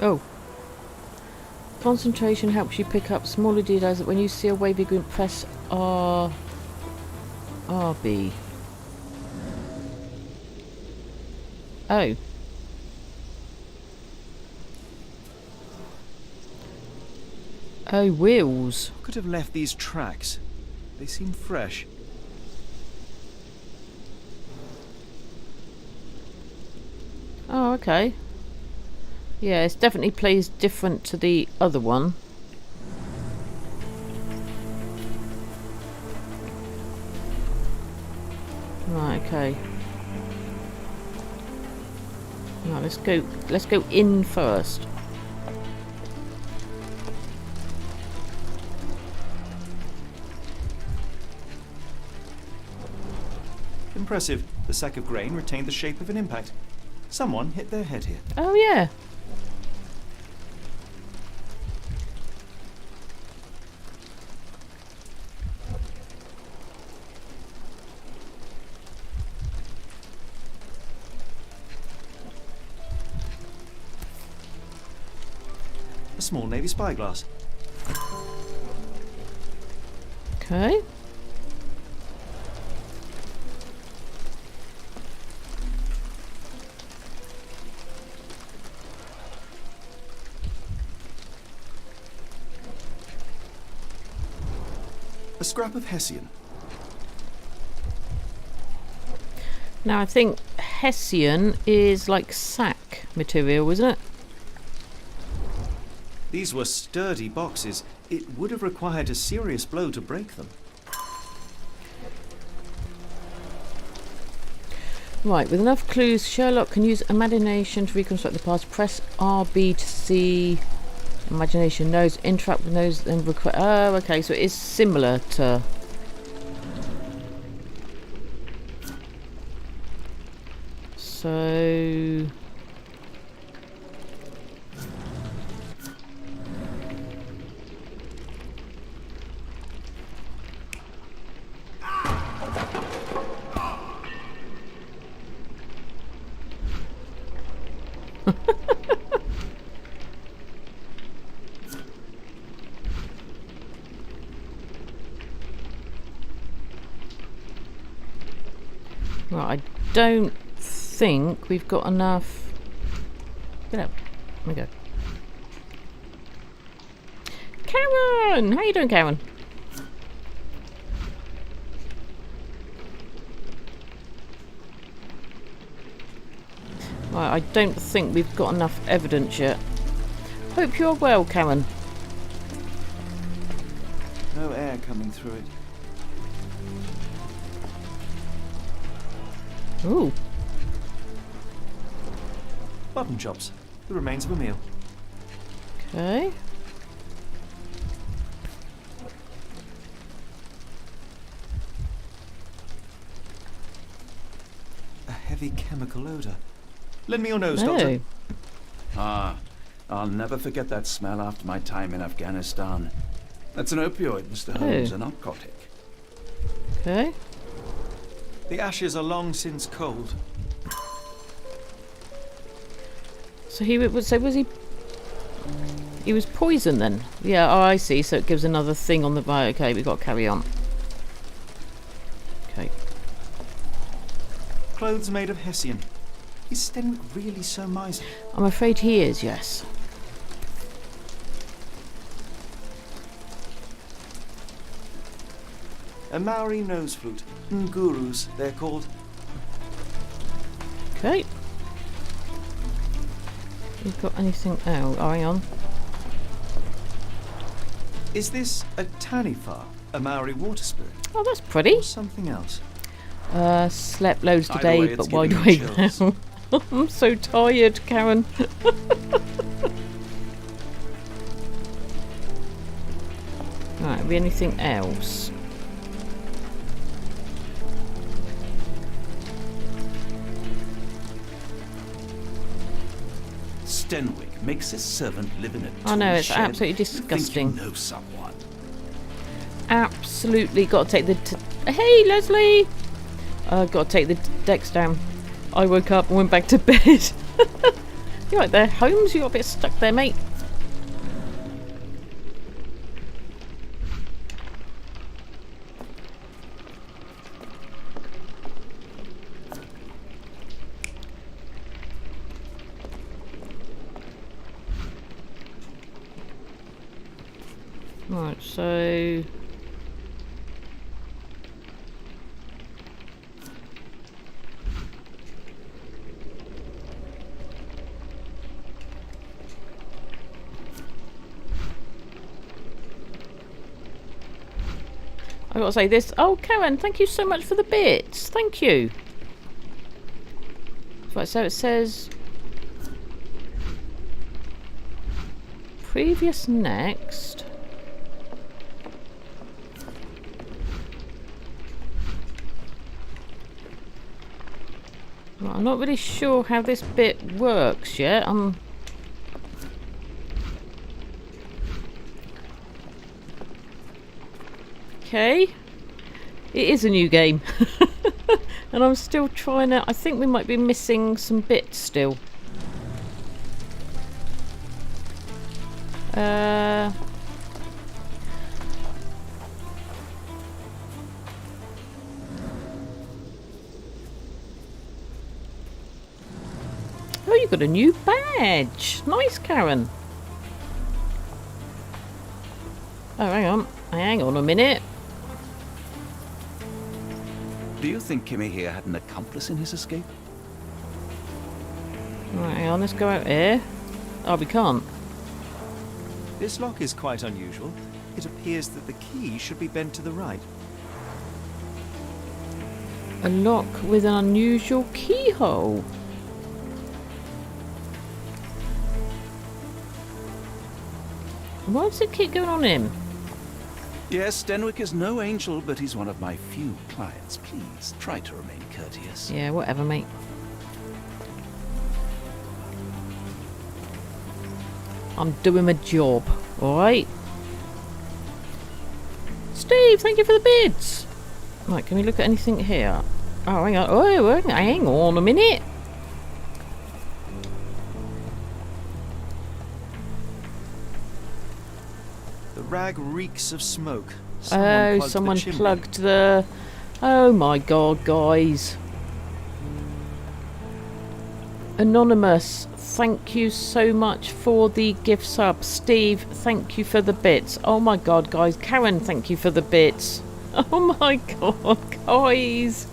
Oh. Concentration helps you pick up smaller details that when you see a wavy green, press RB. Oh. Oh, wheels. Could have left these tracks. They seem fresh. Oh, okay. Yeah, it definitely plays different to the other one. Right, okay. Right, let's go in first. Impressive. The sack of grain retained the shape of an impact. Someone hit their head here. Oh, yeah. A small navy spyglass. Okay. A scrap of Hessian. Now, I think Hessian is like sack material, isn't it? These were sturdy boxes. It would have required a serious blow to break them. Right, with enough clues, Sherlock can use imagination to reconstruct the past. Press RB to see. Imagination knows, interact with knows, then require. Oh, okay, so it is similar to. So. Right, I don't think we've got enough. Get up. There we go. Karen! How you doing, Karen? Right, I don't think we've got enough evidence yet. Hope you're well, Karen. No air coming through it. Ooh. Button chops. The remains of a meal. Okay. A heavy chemical odour. Lend me your nose, Oh. Doctor. Ah, I'll never forget that smell after my time in Afghanistan. That's an opioid, Mr. Holmes, a narcotic. Okay. The ashes are long since cold. So was he? He was poisoned then. Yeah. Oh, I see. So it gives another thing on the. Right. Okay, we've got to carry on. Okay. Clothes made of Hessian. Is Stenwick really so miserly? I'm afraid he is. Yes. A Maori nose flute. Ngurus, they're called. Okay. We've got anything? Oh, hang on. Is this a taniwha, a Maori water spirit? Oh, that's pretty. Or something else? Slept loads Either today, way, but it's wide giving me awake now. chills. I'm so tired, Karen. Right, have we anything else? Stenwick makes his servant live in a Oh no, tool it's shed. absolutely You think disgusting. you know someone. absolutely got to take the... Hey, Leslie! Got to take the decks down. I woke up and went back to bed. You right there, Holmes? You got a bit stuck there, mate. Right, so... I gotta say this. Oh, Karen, thank you so much for the bits. Thank you. Right, so it says... Previous next... Well, I'm not really sure how this bit works yet. Okay. It is a new game. And I'm still trying to... I think we might be missing some bits still. Oh, you got a new badge. Nice, Karen. Oh, hang on. Hang on a minute. Do you think Kimmy here had an accomplice in his escape? Right, hang on. Let's go out here. Oh, we can't. This lock is quite unusual. It appears that the key should be bent to the right. A lock with an unusual keyhole. Why does it keep going on him? Yes, Stenwick is no angel, but he's one of my few clients. Please, try to remain courteous. Yeah, whatever, mate. I'm doing my job, alright? Steve, thank you for the bids! Right, can we look at anything here? Oh, hang on. Oh, hang on a minute. The rag reeks of smoke. Someone plugged the... Oh my god, guys. Anonymous, thank you so much for the gift sub. Steve, thank you for the bits. Oh my god, guys. Karen, thank you for the bits. Oh my god, guys.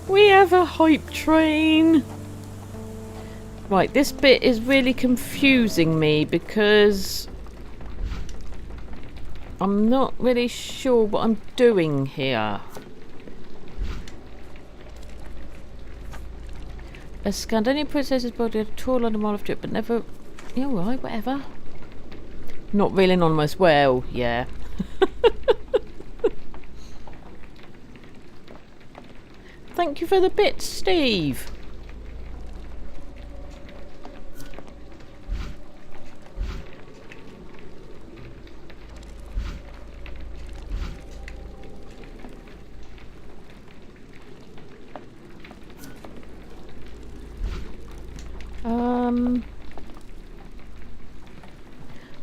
We have a hype train. Right, this bit is really confusing me because I'm not really sure what I'm doing here. A Scandinavian princess's body had a tall and a mile of drip, but never... Yeah, right, whatever. Not real anonymous. Well, yeah. Thank you for the bits, Steve.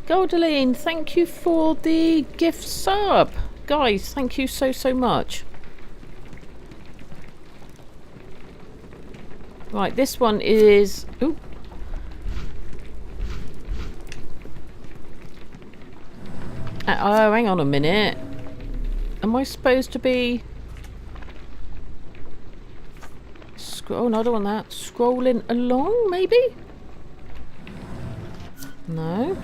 Goldeline, thank you for the gift sub. Guys, thank you so much. Right, this one is... Ooh. Oh, hang on a minute. Am I supposed to be... Oh, no, I don't want that. Scrolling along, maybe? No.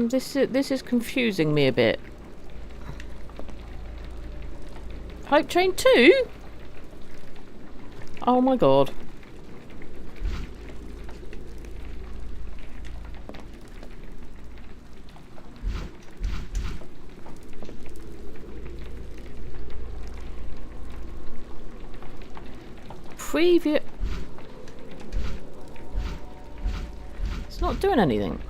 This is confusing me a bit. Hype Train 2? Oh my god. Preview. It's not doing anything.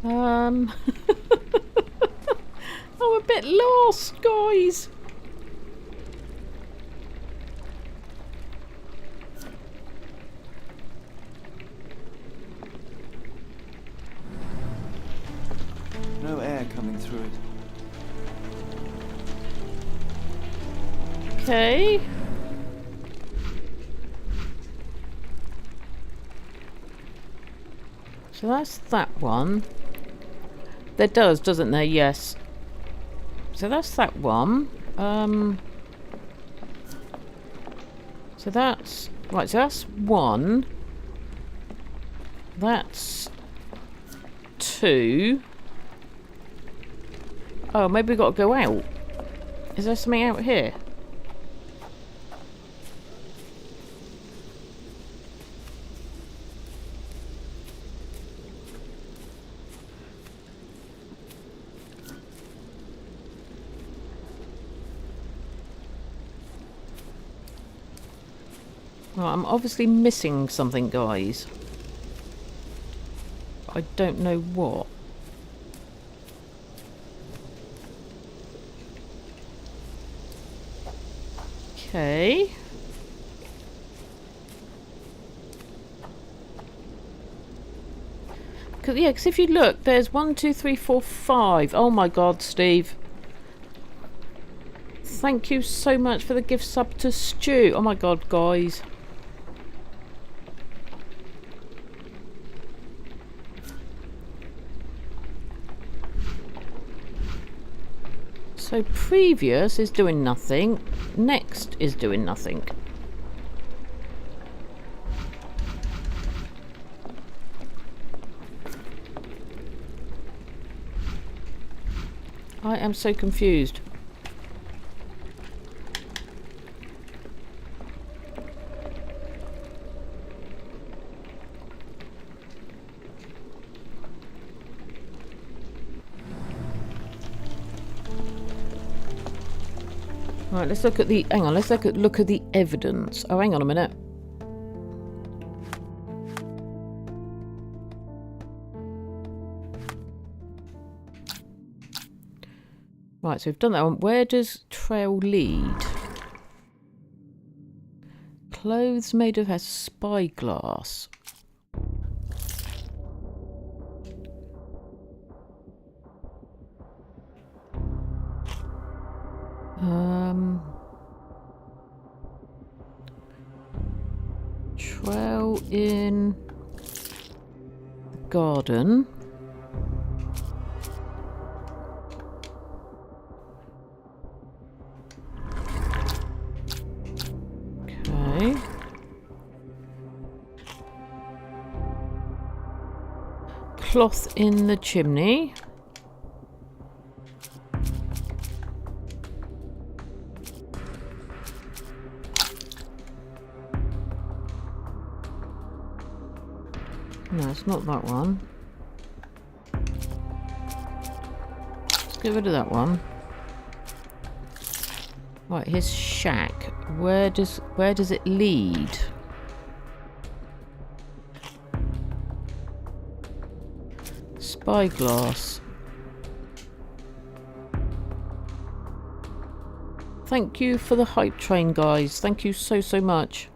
I'm a bit lost, guys. No air coming through it. Okay. So that's that one. There does, doesn't there? Yes. So that's that one. So that's... Right, so that's one. That's two. Oh, maybe we've got to go out. Is there something out here? Well, I'm obviously missing something, guys. I don't know what. Okay. Because if you look, there's 1, 2, 3, 4, 5. Oh my God, Steve. Thank you so much for the gift sub to Stu. Oh my God, guys. So previous is doing nothing. Next is doing nothing. I am so confused. Right, let's look at the... Hang on, let's look at the evidence. Oh, hang on a minute. Right, so we've done that one. Where does trail lead? Clothes made of spyglass. Trail in the garden. Okay. Cloth in the chimney. No, it's not that one. Let's get rid of that one. Right, his shack. Where does it lead? Spyglass. Thank you for the hype train, guys. Thank you so, so much.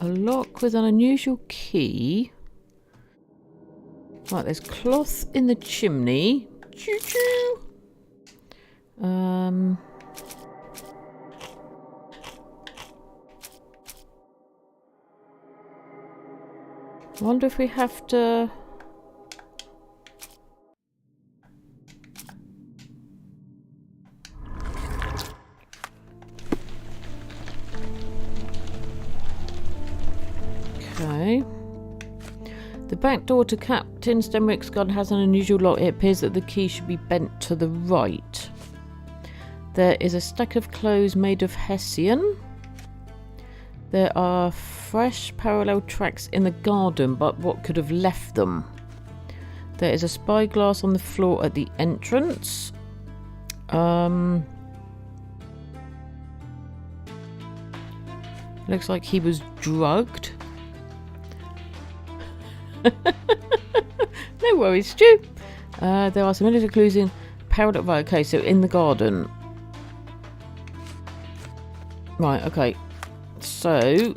A lock with an unusual key. Right, there's cloth in the chimney. Choo-choo. I wonder if we have to... Okay. The back door to Captain Stenwick's garden has an unusual lock. It appears that the key should be bent to the right. There is a stack of clothes made of hessian. There are fresh parallel tracks in the garden, but what could have left them? There is a spyglass on the floor at the entrance. Looks like he was drugged. No worries, Stu. There are some little clues in parallel. Right, okay, so in the garden. Right, okay. So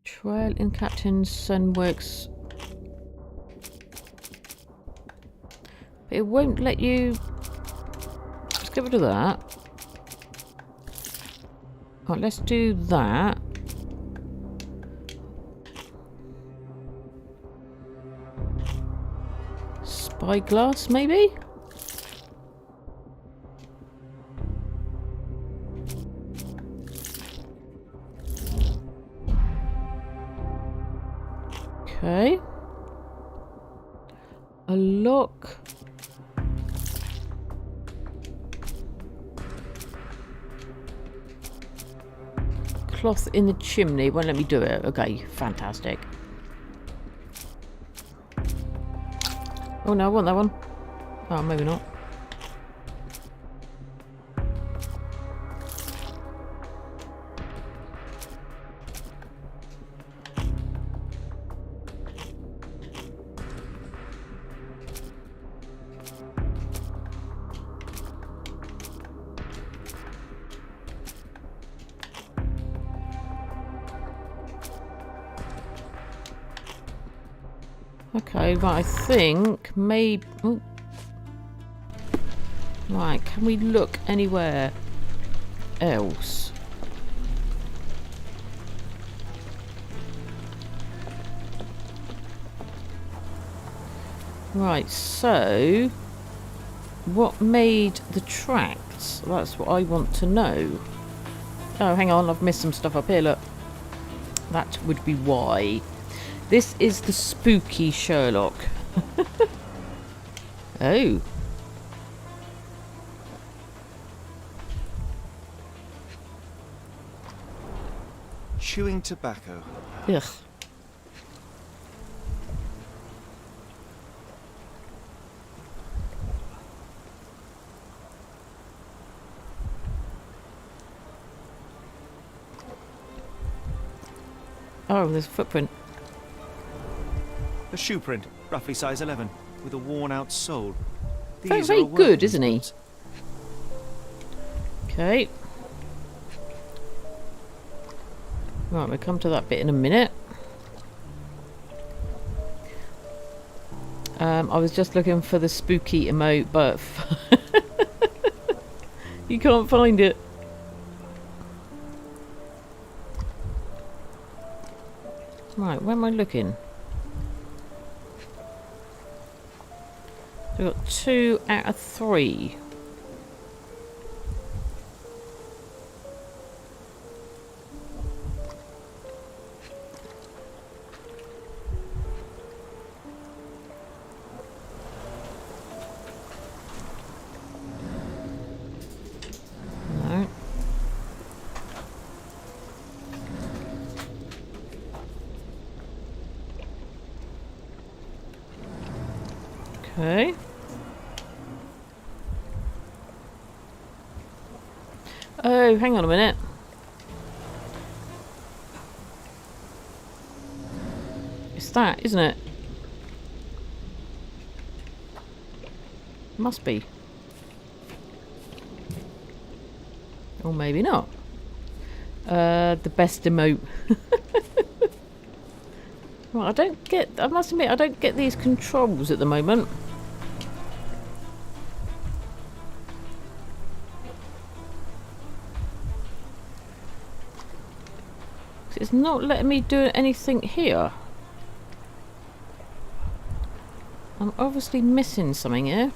trail in Captain Sunworks. But it won't let you. Let's get rid of that. Right, let's do that. Spyglass, maybe? Okay. A lock. Cloth in the chimney. Won't let me do it. Okay, fantastic. Oh no, I want that one. Oh, maybe not. Okay, right, I think maybe... Oh. Right, can we look anywhere else? Right, so... What made the tracks? That's what I want to know. Oh, hang on, I've missed some stuff up here, look. That would be why. This is the spooky Sherlock. Oh. Chewing tobacco. Ugh. Oh, there's a footprint. A shoe print, roughly size 11, with a worn-out sole. Very, These very are good, workman's isn't he? boots. Okay. Right, we'll come to that bit in a minute. I was just looking for the spooky emote, but you can't find it. Right, where am I looking? We've got 2 out of 3. No. Okay. Oh, hang on a minute. It's that, isn't it? Must be. Or maybe not. The best emote. Well, I must admit, I don't get these controls at the moment. It's not letting me do anything here. I'm obviously missing something here.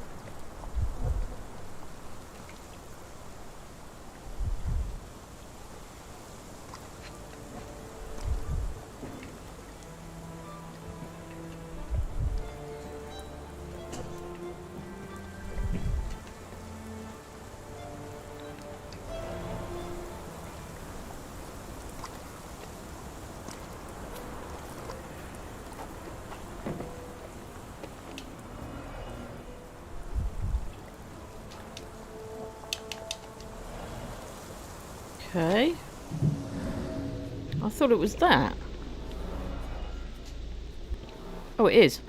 Okay. I thought it was that. Oh, it is.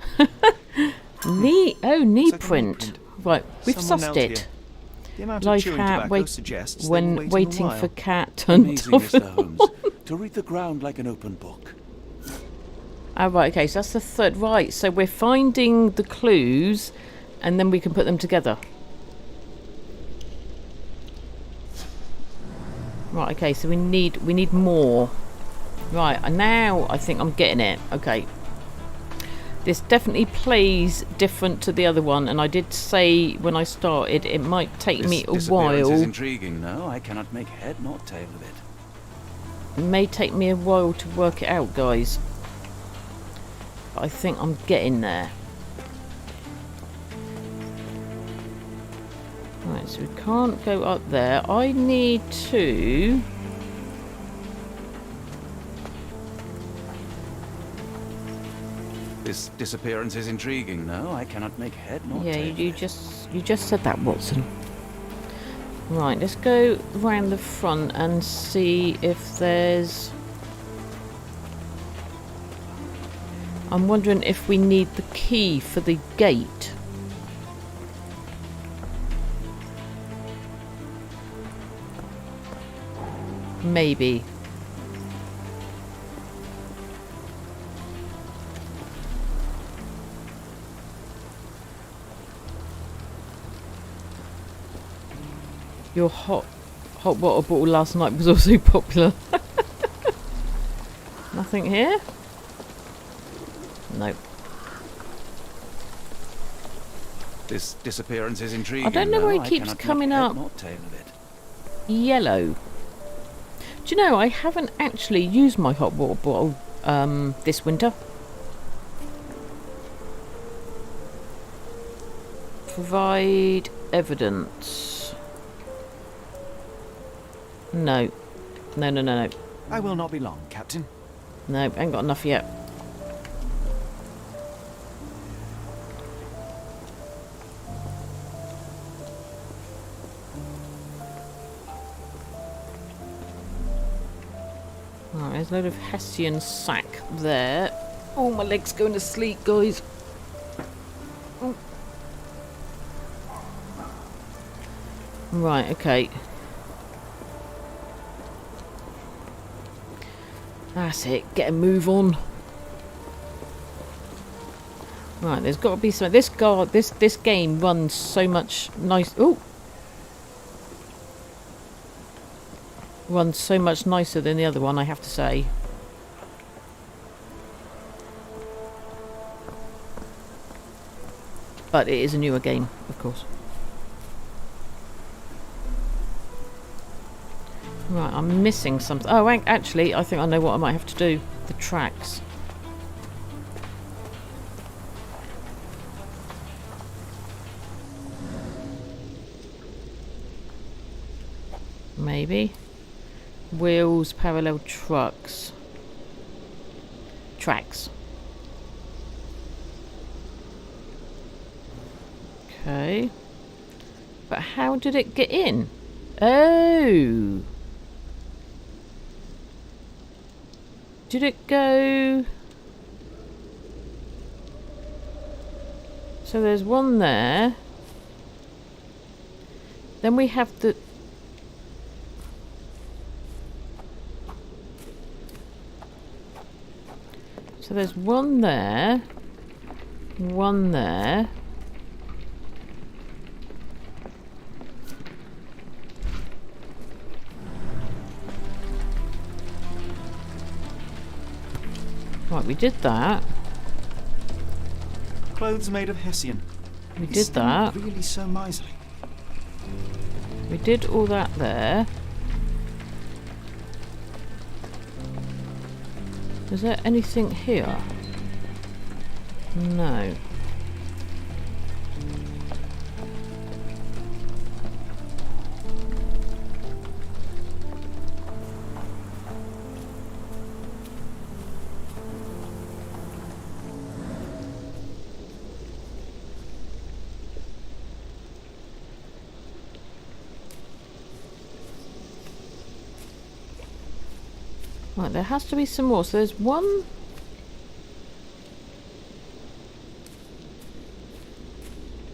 Knee Looks like a print. Right, we've Someone sussed knelt it. here. The amount of Life chewing hat, tobacco suggests they when were waiting a for while. cat turned Amazing, off. Mr. Holmes. To read the ground like an open book. Oh, right, okay, so that's the third. Right, so we're finding the clues and then we can put them together. Right, okay, so we need more. Right, and now I think I'm getting it. Okay. This definitely plays different to the other one, and I did say when I started it might take me a This while. disappearance is intriguing, no? I cannot make head nor tail of it. It may take me a while to work it out, guys. But I think I'm getting there. Right, so we can't go up there. I need to... This disappearance is intriguing, no? I cannot make head nor Yeah, tail. you just said that, Watson. Right, let's go round the front and see if there's... I'm wondering if we need the key for the gate. Maybe. Your hot water bottle last night was also popular. Nothing here? Nope. This disappearance is intriguing. I don't know why no? it I keeps cannot coming make head up. nor tail of it. Yellow. Do you know, I haven't actually used my hot water bottle this winter. Provide evidence. No. No. I will not be long, Captain. No, ain't got enough yet. Right, there's a load of Hessian sack there. Oh, my leg's going to sleep, guys. Oh. Right, okay. That's it. Get a move on. Right, there's got to be some. This game runs so much nice. Ooh. Runs so much nicer than the other one, I have to say. But it is a newer game, of course. Right, I'm missing something. Oh, actually, I think I know what I might have to do. The tracks. Maybe. Wheels, parallel trucks. Tracks. Okay. But how did it get in? Oh! Did it go... So there's one there. Then we have the... So there's one there. One there. Right, we did that. Clothes made of Hessian. We Is did that. Stan really so miserly? We did all that there. Is there anything here? No. Right, there has to be some more. So there's one.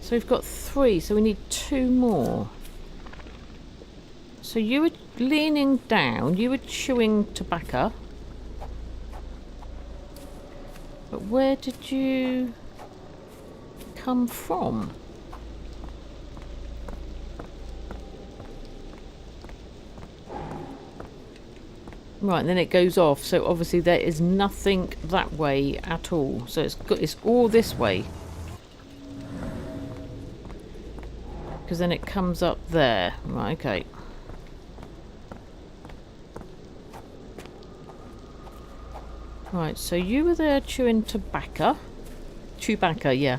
So we've got 3, so we need 2 more. So you were leaning down, you were chewing tobacco. But where did you come from? Right, and then it goes off. So obviously there is nothing that way at all. So it's all this way. Because then it comes up there. Right, okay. Right, so you were there chewing tobacco. Chewbacca, yeah.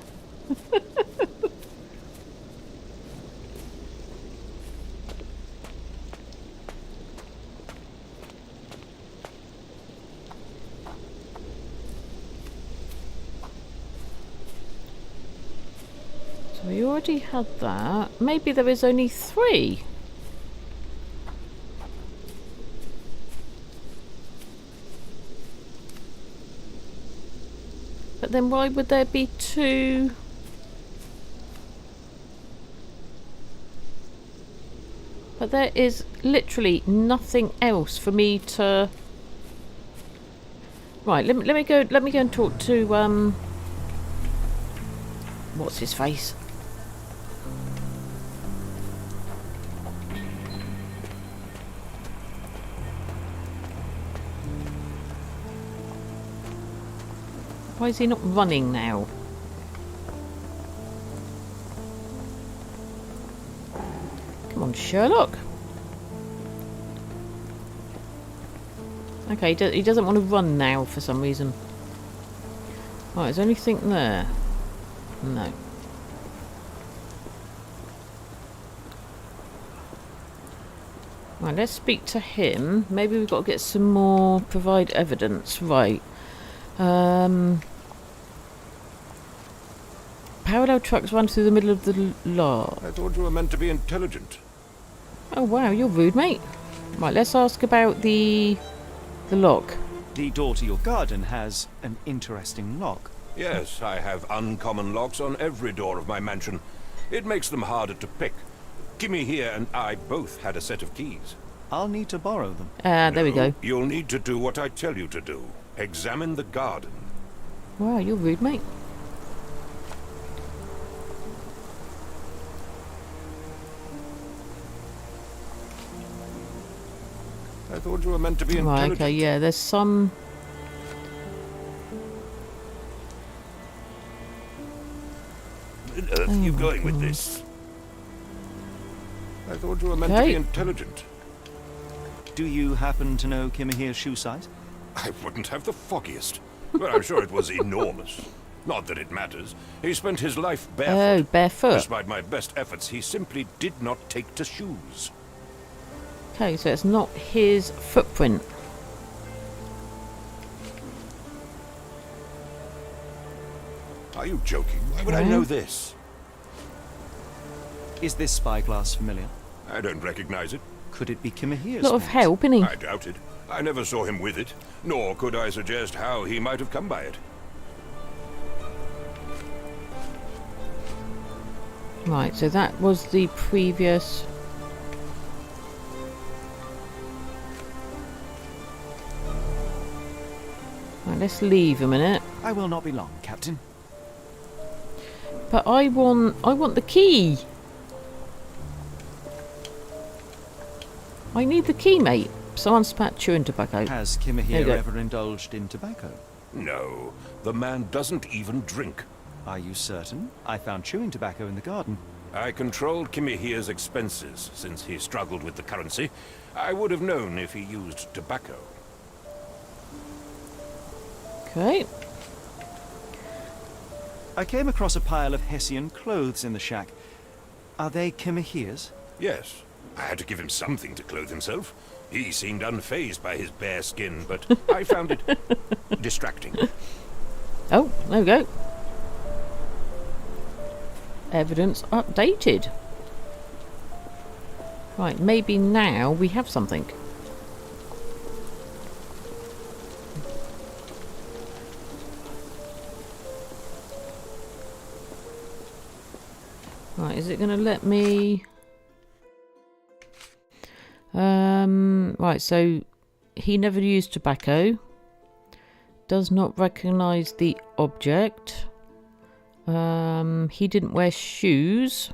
So we already had that. Maybe there is only 3. But then why would there be 2? But there is literally nothing else for me to... Right, let me go and talk to what's his face? Why is he not running now? Come on, Sherlock. Okay, he doesn't want to run now for some reason. Right, is there anything there? No. Right, let's speak to him. Maybe we've got to get some more, provide evidence. Right. Parallel trucks run through the middle of the lot. I thought you were meant to be intelligent. Oh wow, you're rude, mate. Right, let's ask about the lock. The door to your garden has an interesting lock. Yes, I have uncommon locks on every door of my mansion. It makes them harder to pick. Kimmy here and I both had a set of keys. I'll need to borrow them. There we go. You'll need to do what I tell you to do. Examine the garden. Wow, you're rude, mate. I thought you were meant to be Right, intelligent. okay, yeah, there's some... Where on earth are you going with this? I thought you were meant to Okay. be intelligent. Do you happen to know Kimahir's shoe size? I wouldn't have the foggiest. But I'm sure it was enormous. Not that it matters. He spent his life barefoot. Oh, barefoot. Despite my best efforts, he simply did not take to shoes. Okay, so it's not his footprint. Are you joking? Why would I Okay. know this? Is this spyglass familiar? I don't recognize it. Could it be Kimahir's? Lot of perhaps? help, innit? I doubt it. I never saw him with it, nor could I suggest how he might have come by it. Right, so that was the previous... Right, let's leave a minute. I will not be long, Captain. But I want the key. I need the key, mate. Someone spat chewing tobacco. Has There you Kimahir go. ever indulged in tobacco? No, the man doesn't even drink. Are you certain? I found chewing tobacco in the garden. I controlled Kimihir's expenses since he struggled with the currency. I would have known if he used tobacco. Okay. I came across a pile of Hessian clothes in the shack. Are they Kimahir's? Yes, I had to give him something to clothe himself. He seemed unfazed by his bare skin, but I found it distracting. Oh, there we go. Evidence updated. Right, maybe now we have something. Right, is it going to let me... right, so he never used tobacco. Does not recognise the object. He didn't wear shoes.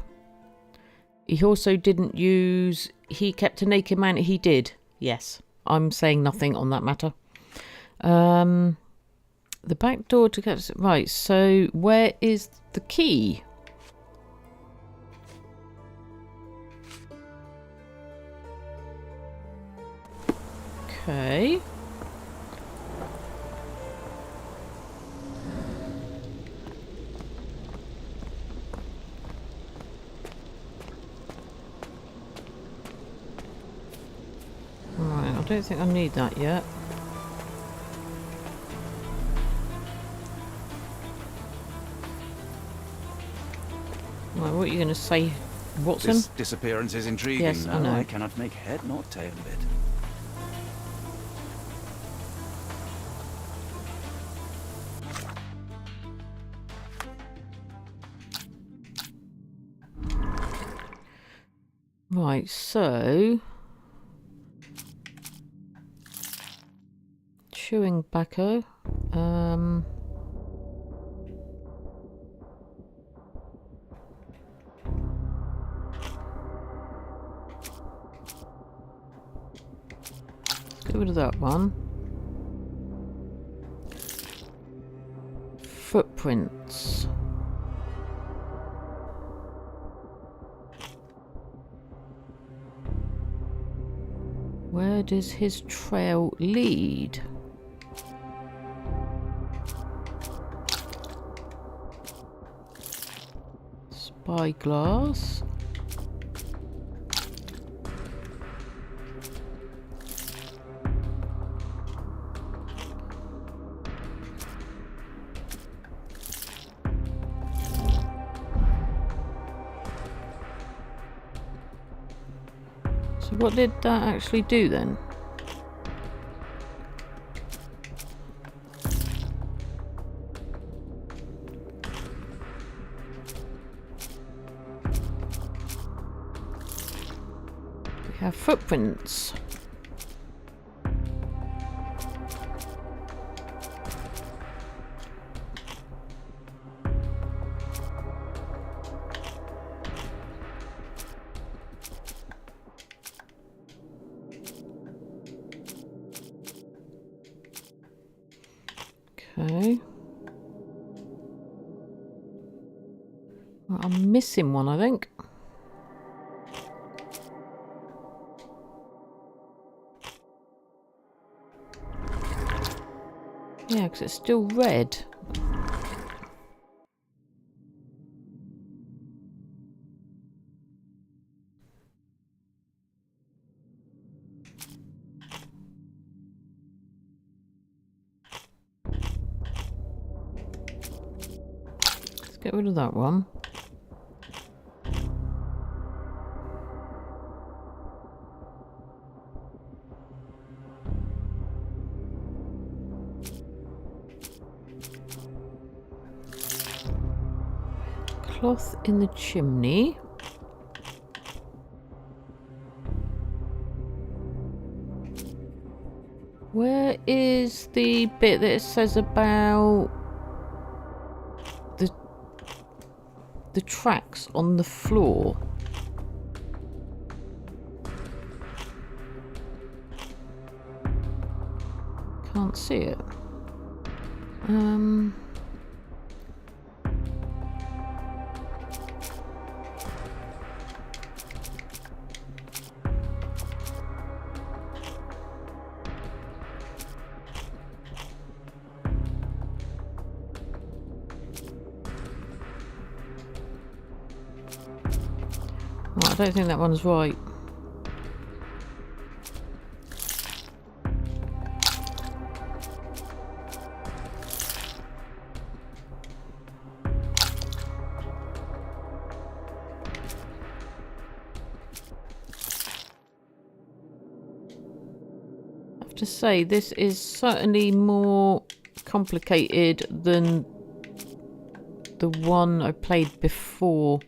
He also didn't use... He kept a naked man. He did. Yes. I'm saying nothing on that matter. The back door to get... Right, so where is the key? Okay. Right, I don't think I need that yet. Right, what are you going to say, Watson? This disappearance is intriguing. Yes, I No, know. I cannot make head nor tail of it. Right, so... Chewing tobacco. Get rid of that one. Footprints. Where does his trail lead? Spyglass. So what did that actually do then? We have footprints. Okay. Well, I'm missing one, I think. Yeah, because it's still red. Let's get rid of that one. Cloth in the chimney. Where is the bit that it says about the tracks on the floor? Can't see it. Well, I don't think that one's right. I have to say, this is certainly more complicated than the one I played before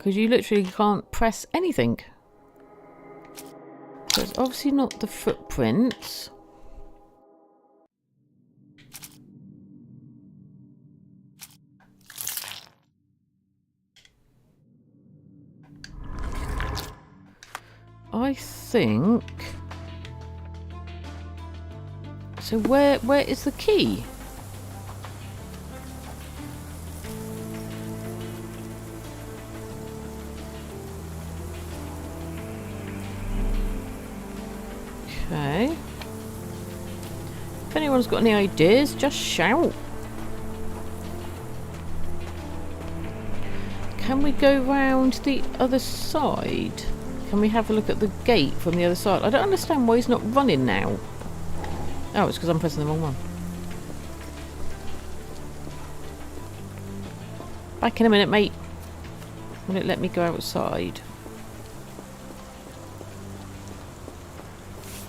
Because you literally can't press anything. So it's obviously not the footprints. I think... So where is the key? Okay. If anyone's got any ideas, just shout. Can we go round the other side? Can we have a look at the gate from the other side? I don't understand why he's not running now. Oh, it's because I'm pressing the wrong one. Back in a minute, mate. Will it let me go outside?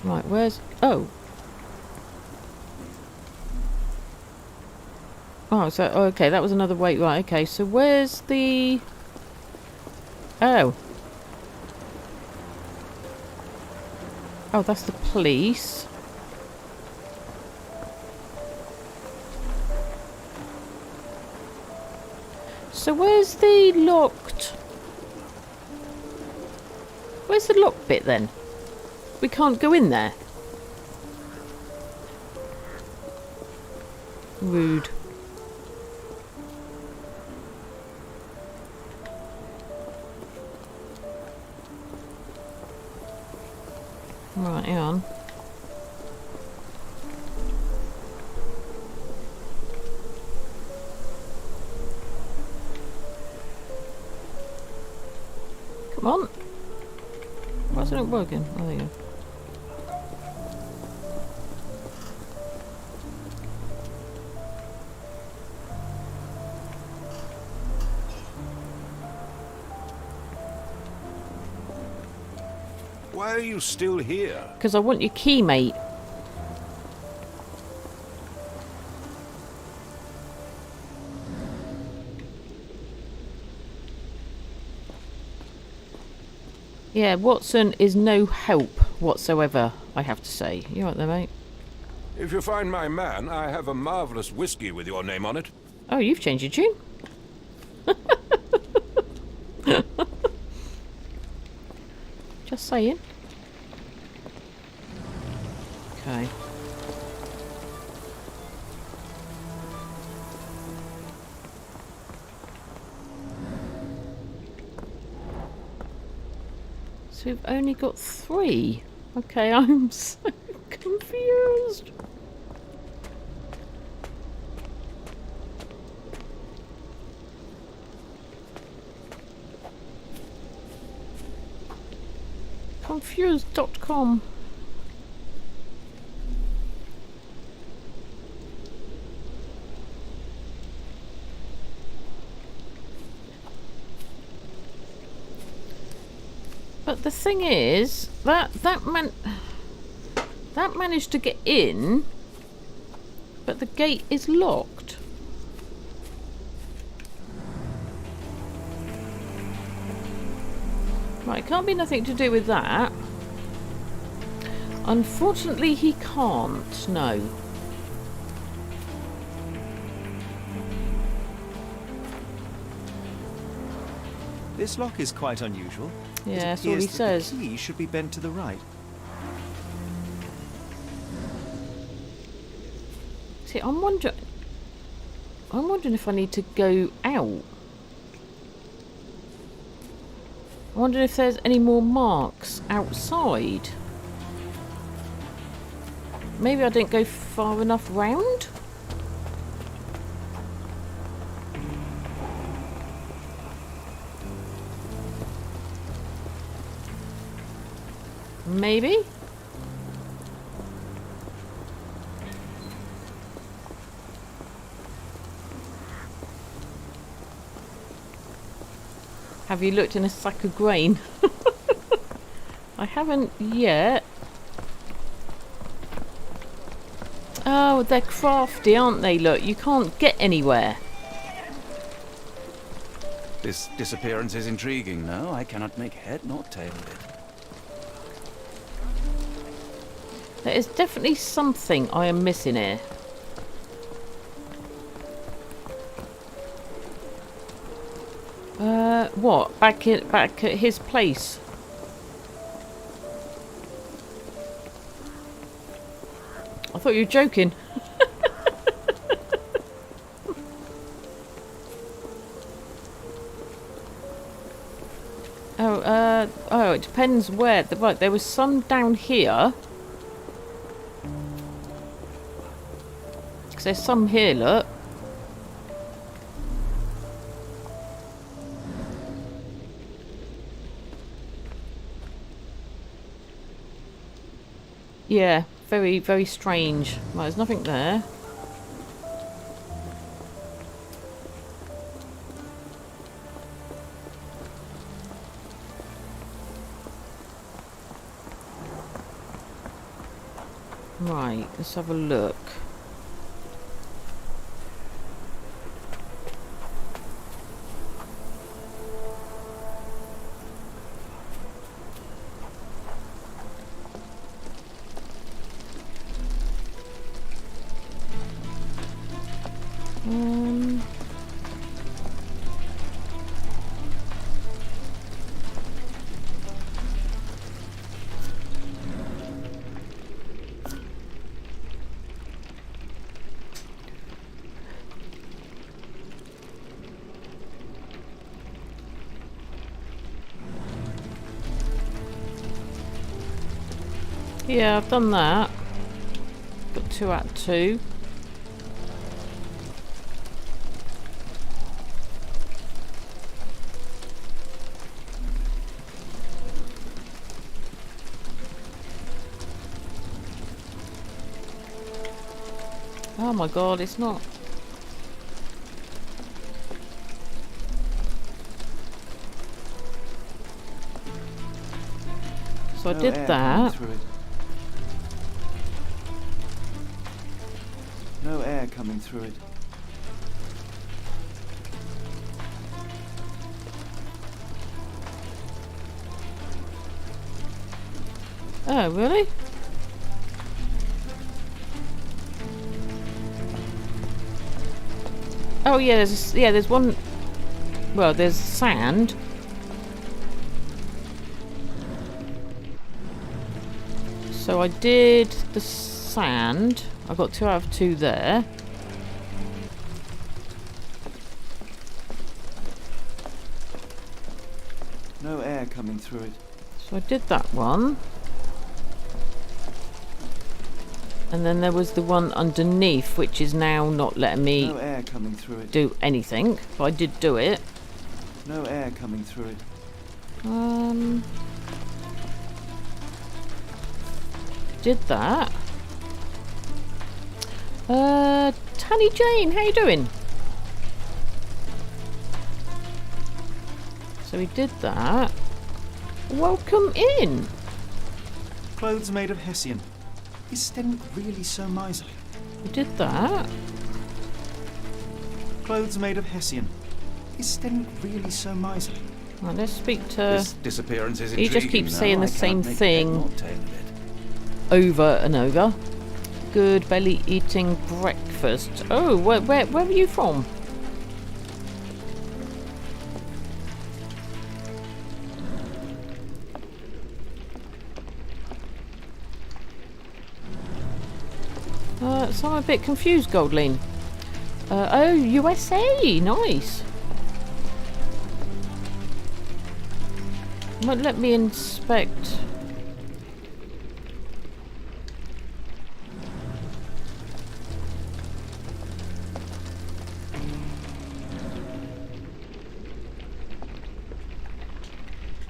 Right, where's... Oh. Oh, so... Okay, that was another way. Right, okay. So where's the... Oh. Oh, that's the police. So where's the locked... Where's the locked bit then? We can't go in there. Rude. Right, hang on. Come on. Why isn't it working? Oh, there you go. Why are you still here? Because I want your key, mate. Yeah, Watson is no help whatsoever, I have to say. You right there, mate? If you find my man, I have a marvellous whiskey with your name on it. Oh, you've changed your tune. Just saying. Okay. So we've only got 3. Okay, I'm so confused. Confused.com. But the thing is, that managed to get in, but the gate is locked. Right, can't be nothing to do with that. Unfortunately, he can't. No. This lock is quite unusual. Yeah, It that's what he appears that says. the key should be bent to the right. See, I'm wondering if I need to go out. I wonder if there's any more marks outside. Maybe I didn't go far enough round? Maybe? Have you looked in a sack of grain? I haven't yet. Oh, they're crafty, aren't they? Look, you can't get anywhere. This disappearance is intriguing, no? I cannot make head nor tail of it. There is definitely something I am missing here. What? Back at his place? I thought you were joking. Oh, it depends where. Right, there was some down here. Because there's some here, look. Yeah, very, very strange. Right, there's nothing there. Right, let's have a look. Yeah, I've done that. Got 2 out of 2. Oh my god, it's not. So I did that. No air coming through it. Oh, really? Oh yeah, there's one. Well, there's sand. So I did the sand. I got 2 out of 2 there. No air coming through it. So I did that one. And then there was the one underneath, which is now not letting me no air coming through it. Do anything. But I did do it. No air coming through it. Did that. Tanny Jane, how you doing? So we did that. Welcome in. Clothes made of Hessian. Is Stenwick really so miserly? We did that. Clothes made of Hessian. Is Stenwick really so miserly? Right, let's speak to... This disappearance is He intriguing, just keeps no? saying the I same cannot make thing. head nor tail of it. Over and over. Good belly eating breakfast. Oh, where are you from? So I'm a bit confused, Goldleen. Oh, USA, nice. Won't let me inspect.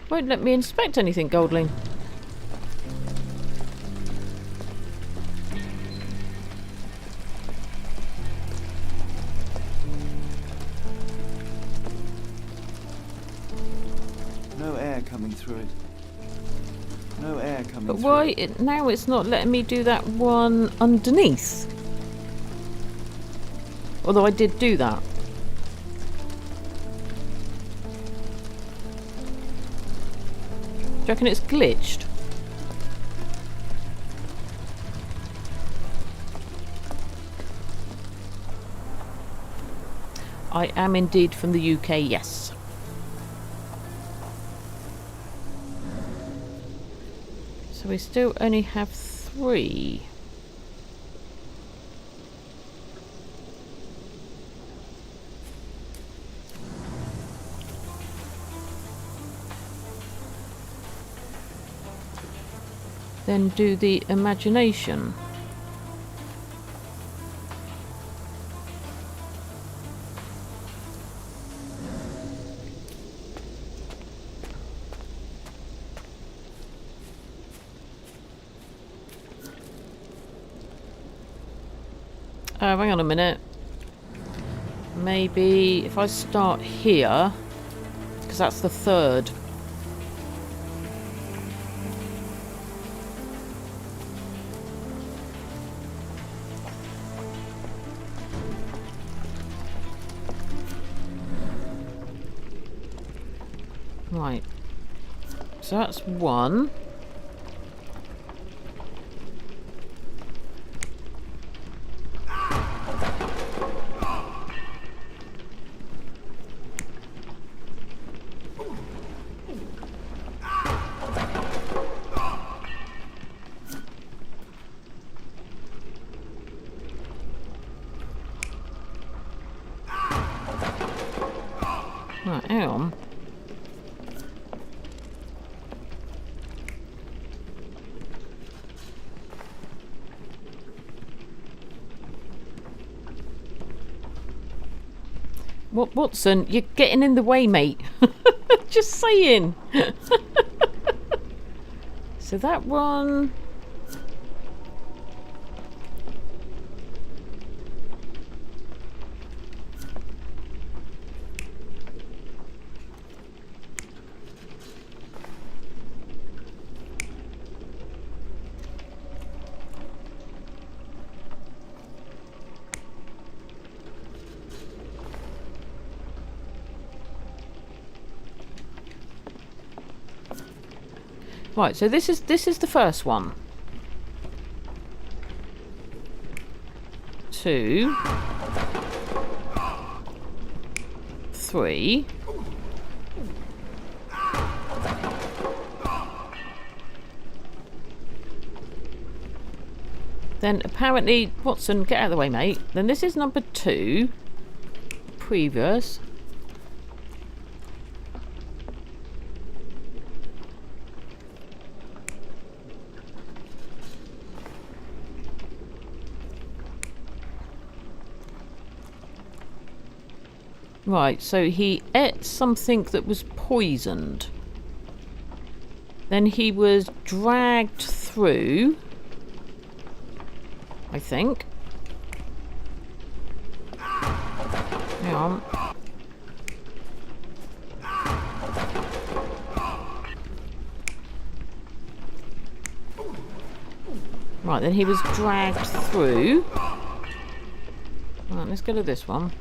Won't let me inspect anything, Goldling. No air coming through it. No air coming But through why it. now it's not letting me do that one underneath? Although I did do that. you reckon it's glitched? I am indeed from the UK, yes. So we still only have 3. Then do the imagination. Hang on a minute. Maybe if I start here, because that's the 3rd. Right. So that's 1. Right, hang on. What, Watson? You're getting in the way, mate. Just saying. So that one... Right, so this is the first one. 2, 3. Then apparently, Watson, get out of the way, mate. Then this is number 2. Previous. Right, so he ate something that was poisoned. Then he was dragged through, I think. Hang on. Right, then he was dragged through. Right, let's go to this one.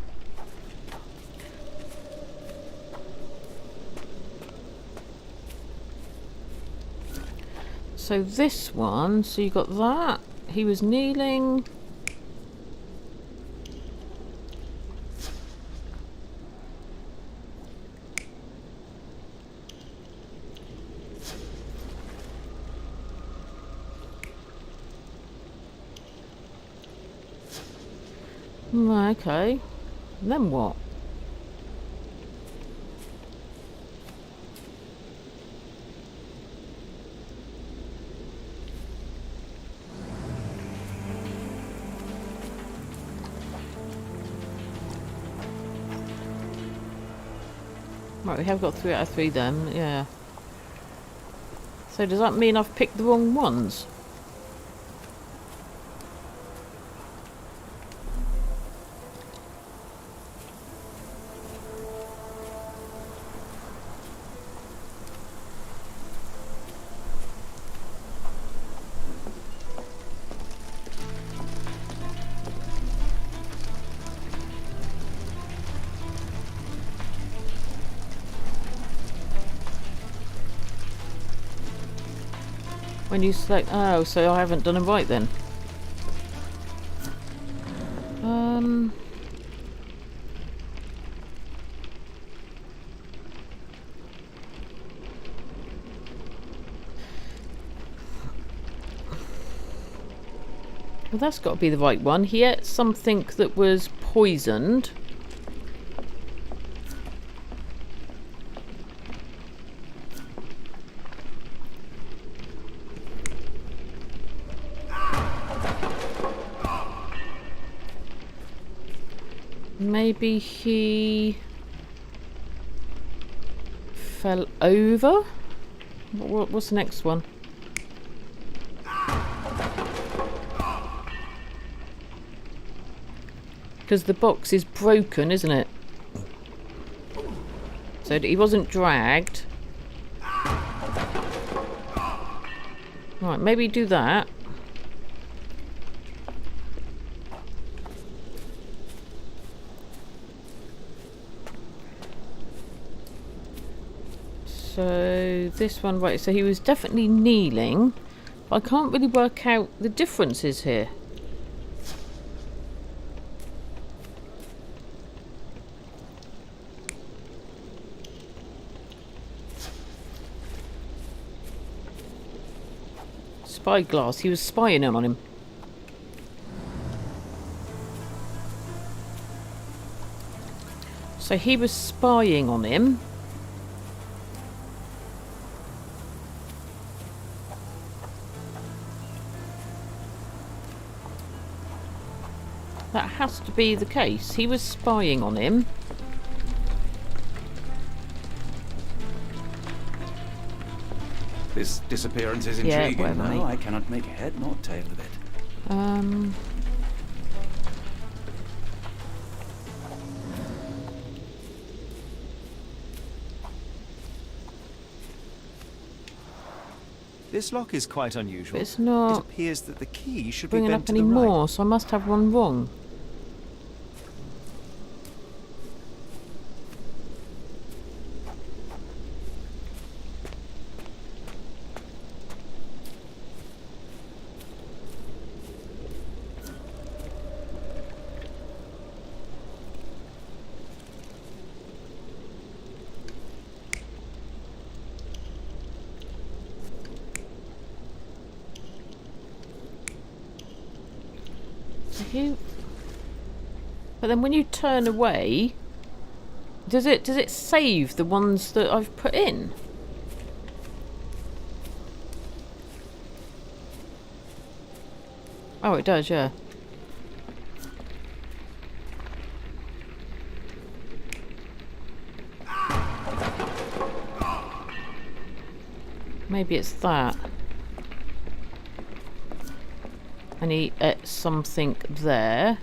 So this one, so you got that. He was kneeling. Okay. And then what? Right, we have got 3 out of 3 then, yeah. So does that mean I've picked the wrong ones? When you select... Oh, so I haven't done it right then. Well, that's got to be the right one. He ate something that was poisoned. Maybe he fell over? What's the next one? Because the box is broken, isn't it? So he wasn't dragged. Right, maybe do that. So this one, right, so he was definitely kneeling, but I can't really work out the differences here. Spyglass, he was spying in on him. So he was spying on him. That has to be the case. He was spying on him. This disappearance is Yeah, intriguing, whatever, though. mate. I cannot make head nor tail of it. This lock is quite unusual. It's not It appears that the key should be bringing bent up to any the right. more, so I must have one wrong. But then when you turn away, does it save the ones that I've put in? Oh, it does, yeah. Maybe it's that. And he ate something there.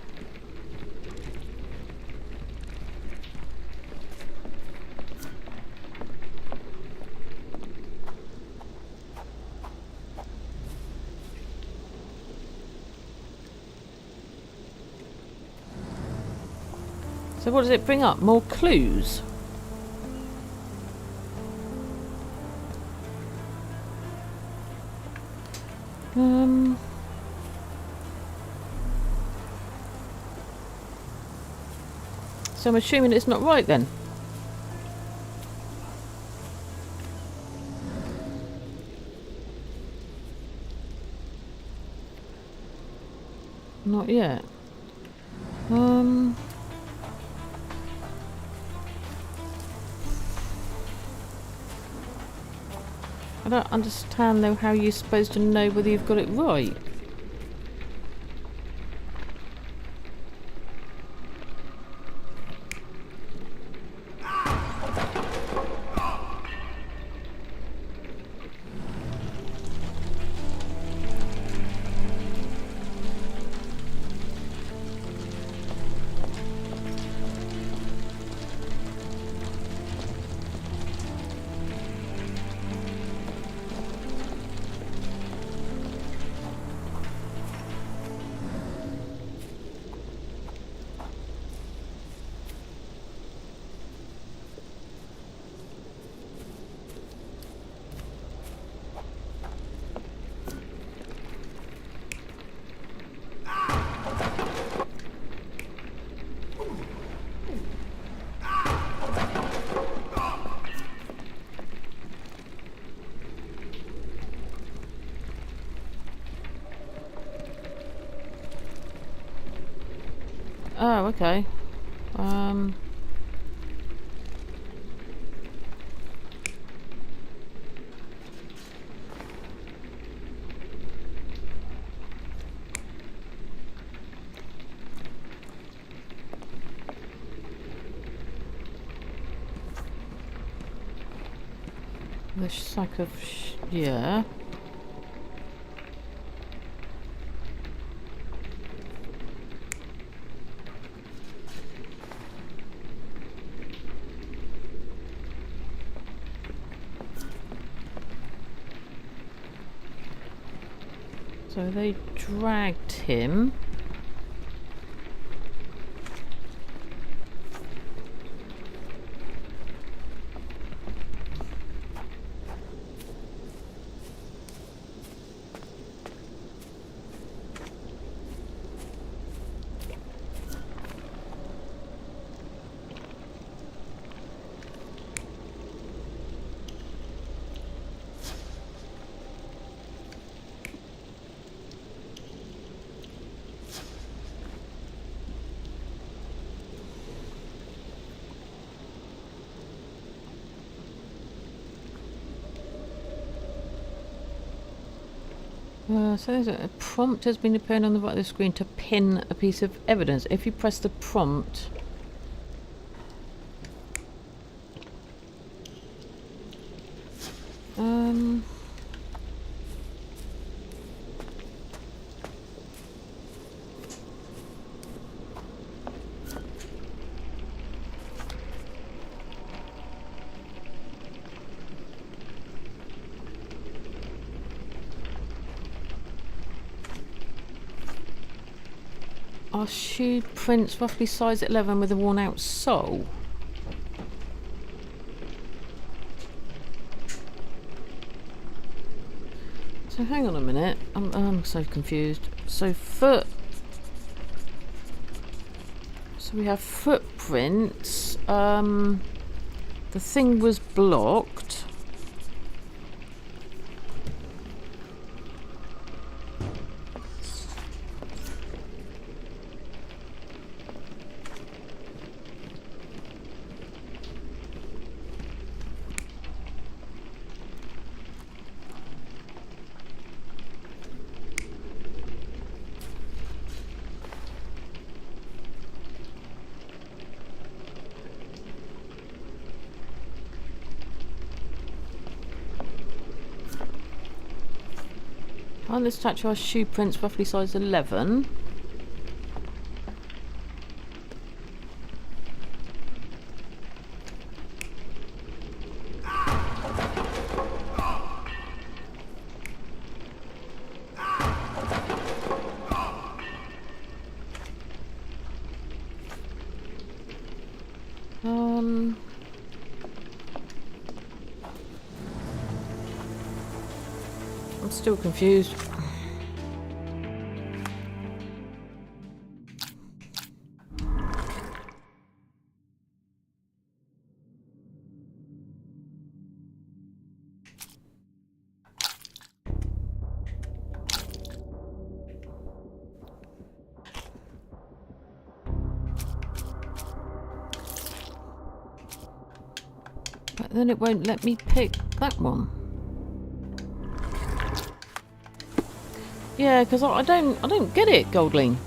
So what does it bring up? More clues? So I'm assuming it's not right then. Not yet. I don't understand though how you're supposed to know whether you've got it right. Oh, okay. The sack of yeah. So they dragged him. So there's a prompt has been appearing on the right of the screen to pin a piece of evidence. If you press the prompt, are shoe prints roughly size 11 with a worn out sole? So hang on a minute, I'm so confused. So foot. So we have footprints. The thing was blocked. On this statue are shoe prints roughly size 11. I'm still confused. But then it won't let me pick that one. Yeah, because I don't get it, Goldling.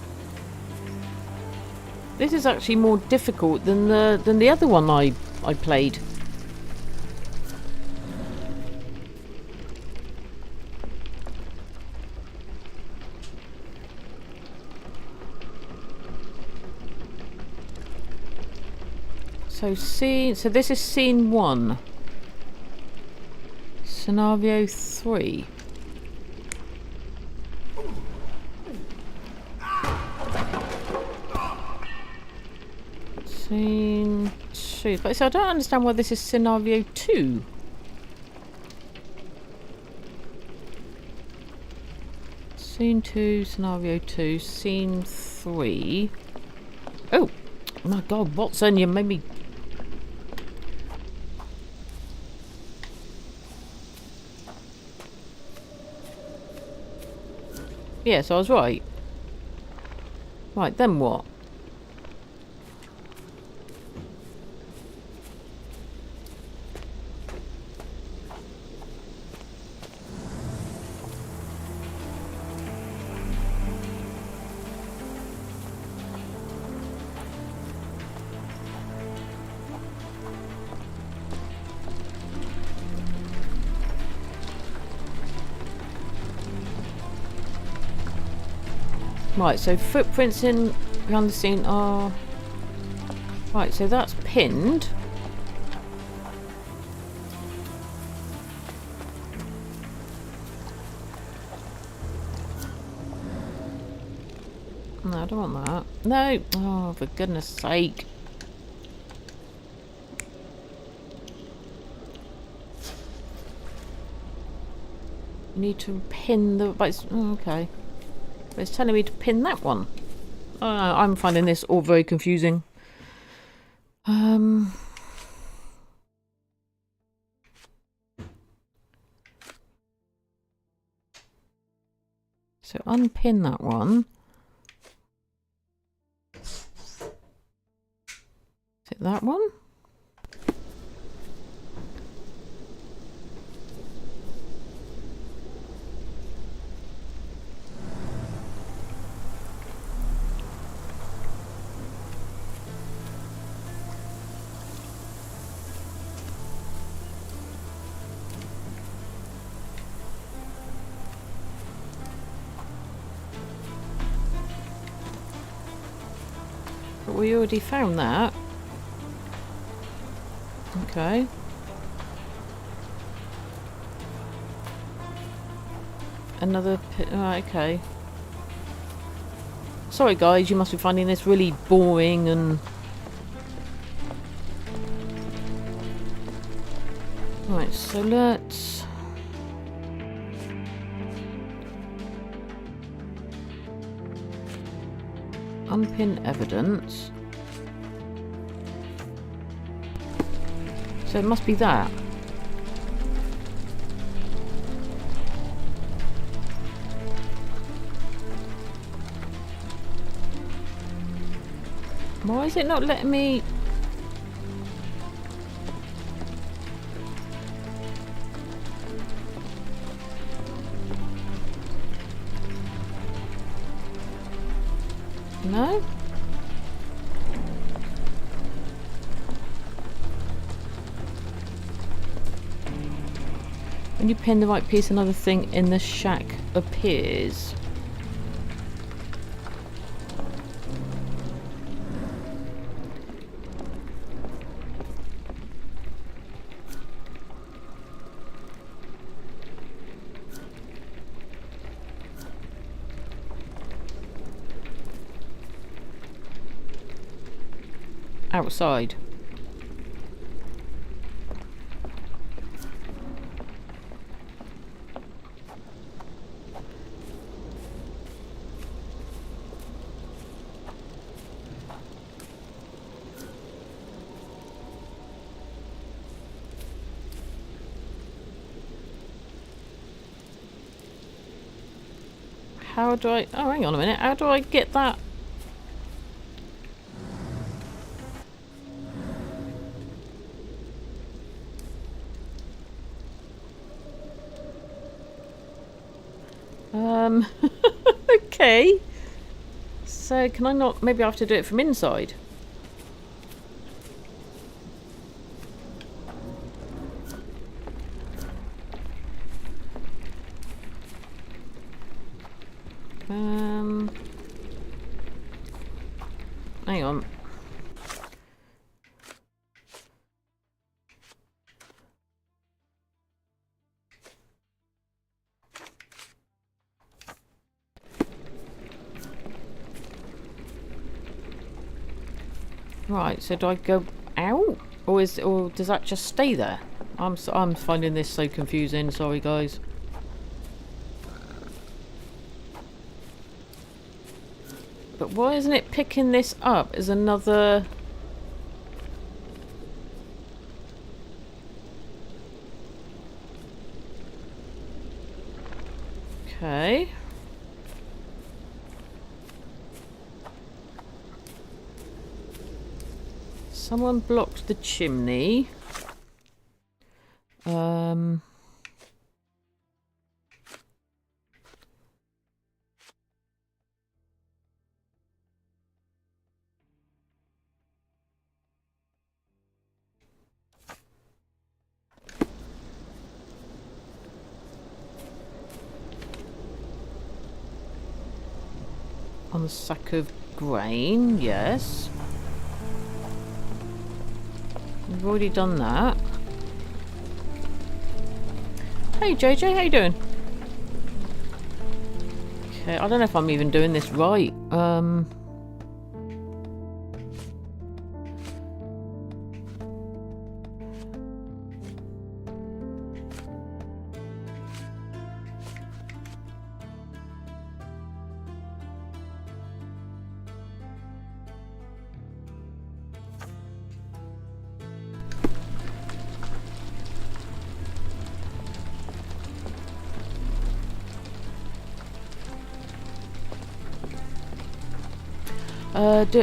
This is actually more difficult than the other one I played. So this is scene 1. Scenario 3. Scene 2. But so I don't understand why this is scenario 2. Scene 2, scenario 2, scene 3. Oh my god, Watson, you made me. Yes, I was right. Right, then what? Right, so footprints in around the scene are... Right, so that's pinned. No, I don't want that. No! Oh, for goodness sake. You need to pin the... But it's, oh, okay. But it's telling me to pin that one. Oh, I'm finding this all very confusing. So unpin that one. Is it that one? But we already found that. Okay. Another... okay. Sorry guys, you must be finding this really boring and... Right, so let's... Unpin evidence. So it must be that. Why is it not letting me... No? When you pin the right piece, another thing in the shack appears. Outside. How do I... Oh, hang on a minute. How do I get that? Okay. So, can I not... Maybe I have to do it from inside. Hang on. Right, so do I go out? Or does that just stay there? I'm finding this so confusing, sorry guys. But why isn't it picking this up as another... Okay. Someone blocked the chimney. On the sack of grain, yes. We've already done that. Hey JJ, how you doing? Okay, I don't know if I'm even doing this right.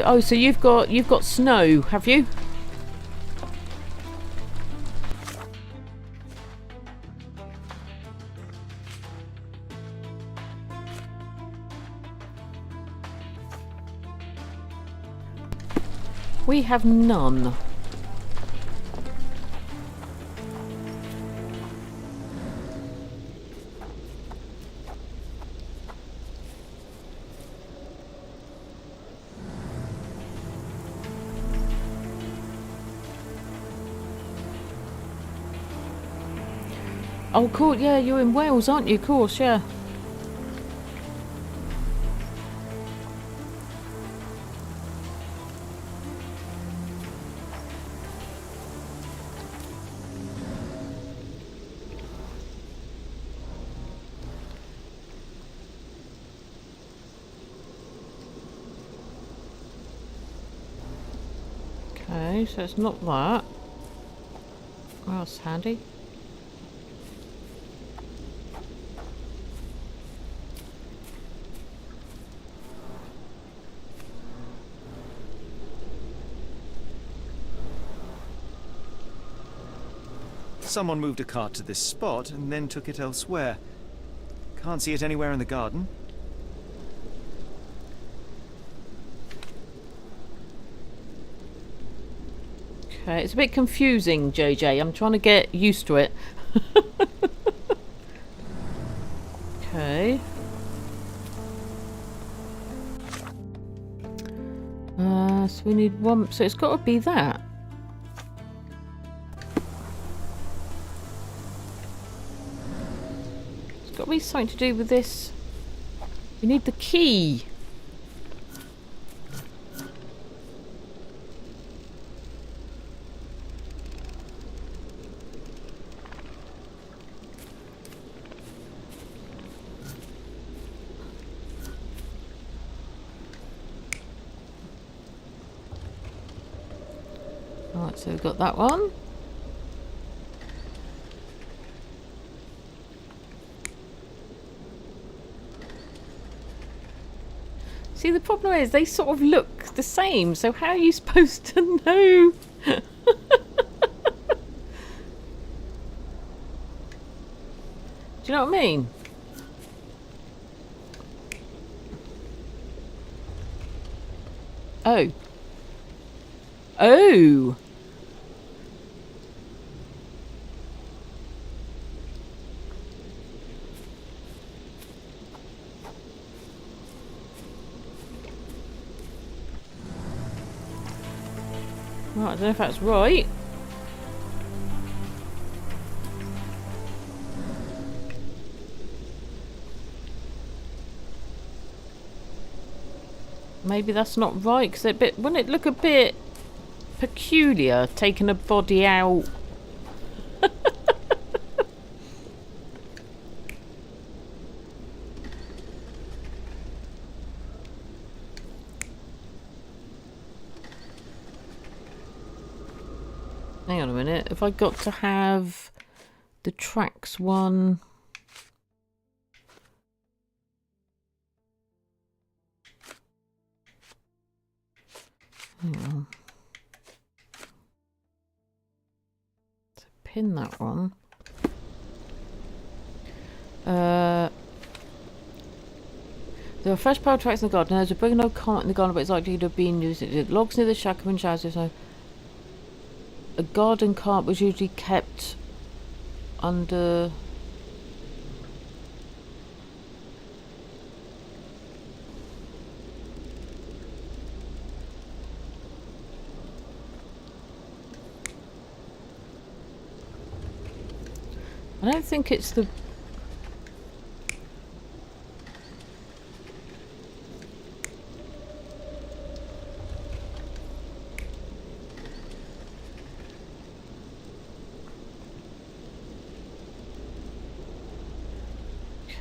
Oh, so you've got snow, have you? We have none. Oh, cool. Yeah, you're in Wales, aren't you? Of course, yeah. Okay, so it's not that. Oh, that's handy. Someone moved a cart to this spot and then took it elsewhere. Can't see it anywhere in the garden. Okay, it's a bit confusing, JJ. I'm trying to get used to it. Okay. So we need one. So it's got to be that. It's got to be something to do with this. We need the key. Right, so we've got that one. See, the problem is they sort of look the same, so how are you supposed to know? Do you know what I mean? Oh. Oh! Right, I don't know if that's right. Maybe that's not right, because wouldn't it look a bit peculiar taking a body out? Hang on a minute. Have I got to have the tracks one? Hang on. So pin that one. There are fresh power tracks in the garden. There's a big no cart in the garden, but it's likely to have been used. Logs near the shack have been shouted, so a garden cart was usually kept under. I don't think it's the...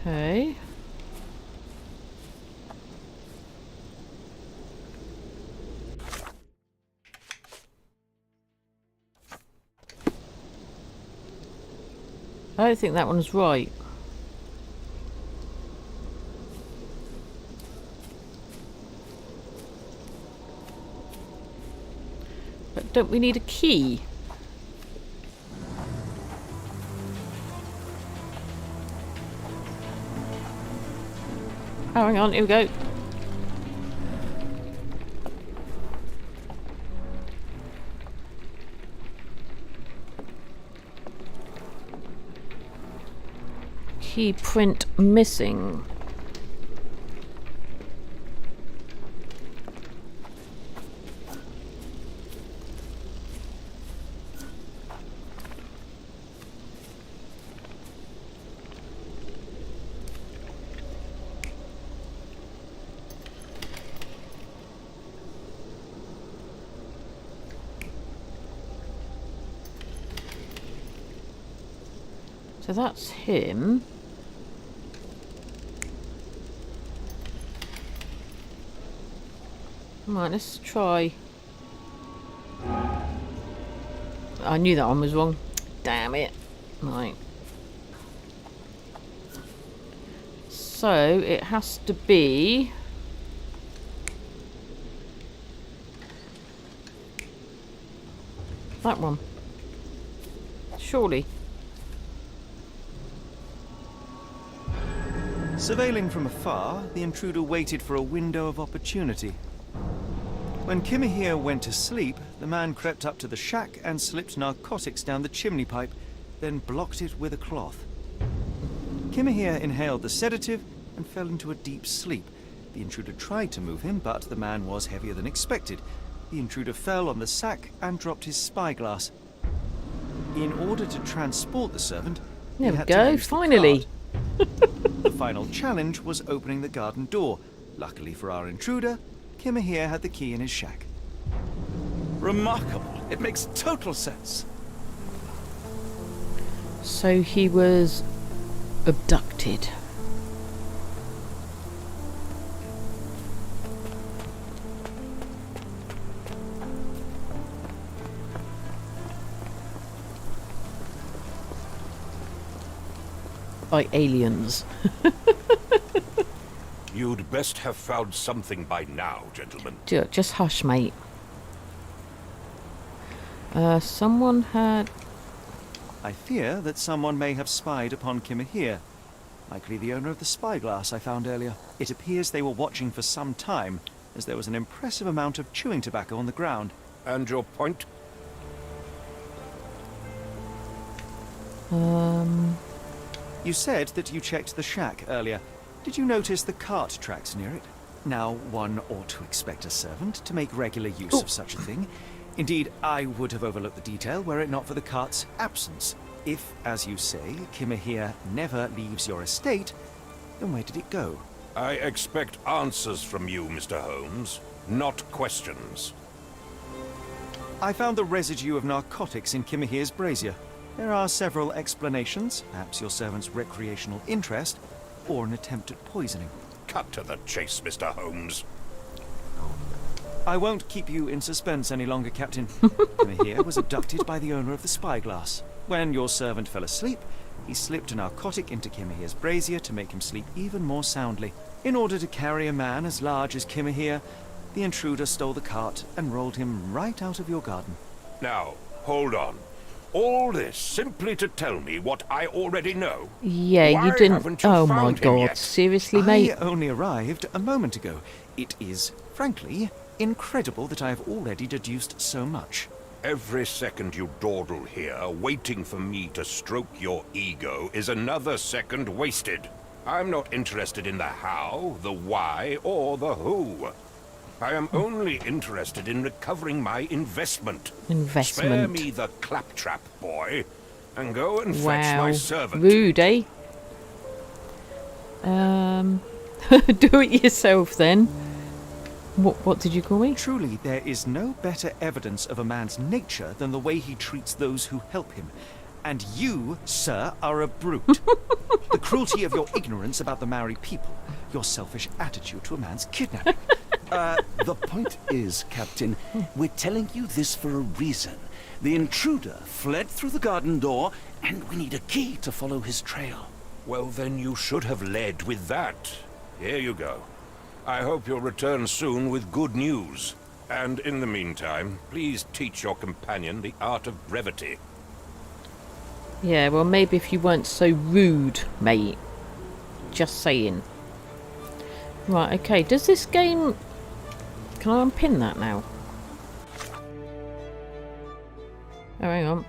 Okay. I don't think that one's right. But don't we need a key? Oh, hang on, here we go. Key print missing. So that's him. Right, let's try. I knew that one was wrong. Damn it. Right. So it has to be... that one. Surely. Surveilling from afar, the intruder waited for a window of opportunity. When Kimahir went to sleep, the man crept up to the shack and slipped narcotics down the chimney pipe, then blocked it with a cloth. Kimahir inhaled the sedative and fell into a deep sleep. The intruder tried to move him, but the man was heavier than expected. The intruder fell on the sack and dropped his spyglass. In order to transport the servant, he There we had to go, use the finally. cart. The final challenge was opening the garden door. Luckily for our intruder, Kimahir had the key in his shack. Remarkable. It makes total sense. So he was abducted. By aliens. You'd best have found something by now, gentlemen. Just hush, mate. Someone had... I fear that someone may have spied upon Kimahir. Likely the owner of the spyglass I found earlier. It appears they were watching for some time, as there was an impressive amount of chewing tobacco on the ground. And your point? You said that you checked the shack earlier. Did you notice the cart tracks near it? Now, one ought to expect a servant to make regular use of such a thing. Indeed, I would have overlooked the detail were it not for the cart's absence. If, as you say, Kimahir never leaves your estate, then where did it go? I expect answers from you, Mr. Holmes, not questions. I found the residue of narcotics in Kimahir's brazier. There are several explanations, perhaps your servant's recreational interest, or an attempt at poisoning. Cut to the chase, Mr. Holmes. I won't keep you in suspense any longer, Captain. Kimahir was abducted by the owner of the spyglass. When your servant fell asleep, he slipped a narcotic into Kimahir's brazier to make him sleep even more soundly. In order to carry a man as large as Kimahir, the intruder stole the cart and rolled him right out of your garden. Now, hold on. All this simply to tell me what I already know? Yeah, Why you didn't... haven't you oh my found him god, yet? seriously, mate? I only arrived a moment ago. It is, frankly, incredible that I have already deduced so much. Every second you dawdle here, waiting for me to stroke your ego, is another second wasted. I'm not interested in the how, the why, or the who. I am only interested in recovering my investment. Spare Investment. me the claptrap, boy. and go and fetch my servant. Rude, eh? Do it yourself then. What did you call me? Truly, there is no better evidence of a man's nature than the way he treats those who help him. And you, sir, are a brute. The cruelty of your ignorance about the Maori people, your selfish attitude to a man's kidnapping. The point is, Captain, we're telling you this for a reason. The intruder fled through the garden door, and we need a key to follow his trail. Well, then you should have led with that. Here you go. I hope you'll return soon with good news. And in the meantime, please teach your companion the art of brevity. Yeah, well, maybe if you weren't so rude, mate. Just saying. Right, okay. Does this game... Can I unpin that now? Oh, hang on.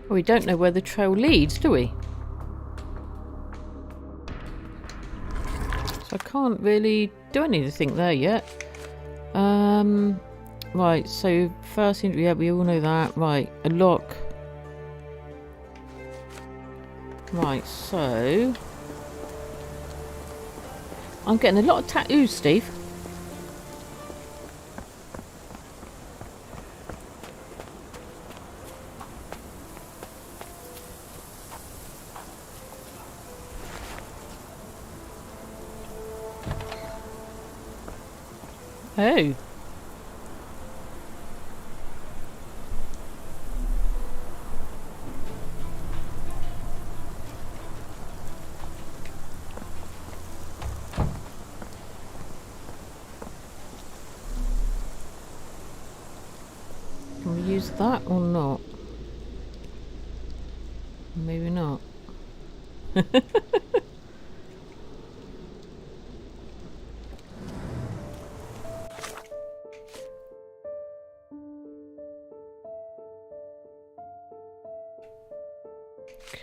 We don't know where the trail leads, do we? So I can't really do anything there yet. Right, so first thing, yeah, we all know that. Right, a lock. Right, so... I'm getting a lot of tattoos, Steve. Oh. Can we use that or not? Maybe not.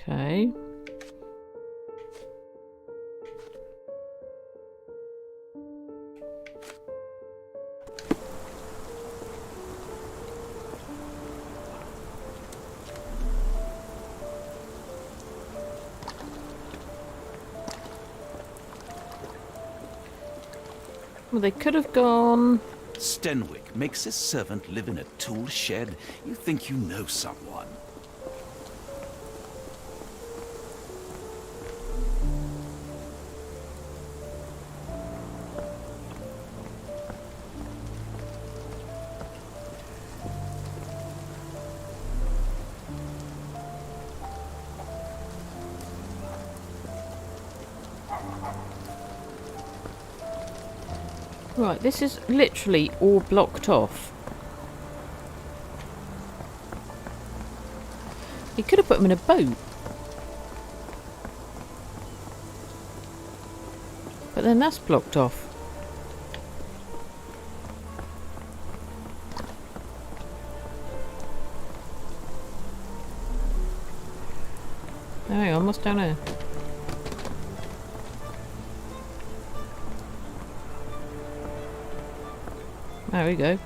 Okay. Well, they could have gone... Stenwick makes his servant live in a tool shed. You think you know someone. Right, this is literally all blocked off. He could have put them in a boat. But then that's blocked off. Hang on, what's down here? There we go.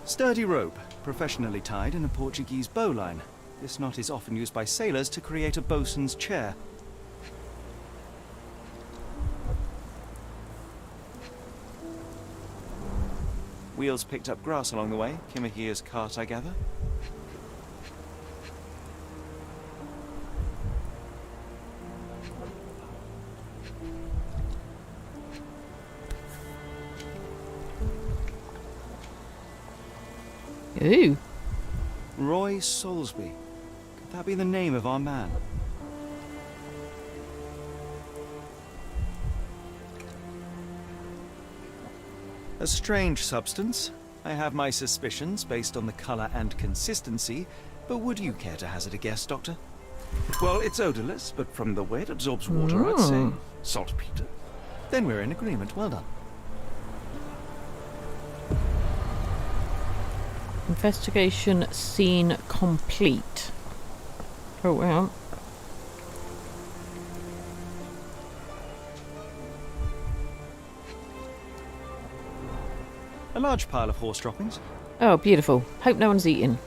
Sturdy rope, professionally tied in a Portuguese bowline. This knot is often used by sailors to create a bosun's chair. Wheels picked up grass along the way. Kimahia's cart, I gather. Ooh. Roy Soulsby. Could that be the name of our man? A strange substance. I have my suspicions based on the colour and consistency, but would you care to hazard a guess, Doctor? Well, it's odorless, but from the way it absorbs water, I'd say saltpeter. Then we're in agreement. Well done. Investigation scene complete. Oh, well. A large pile of horse droppings. Oh, beautiful. Hope no one's eating.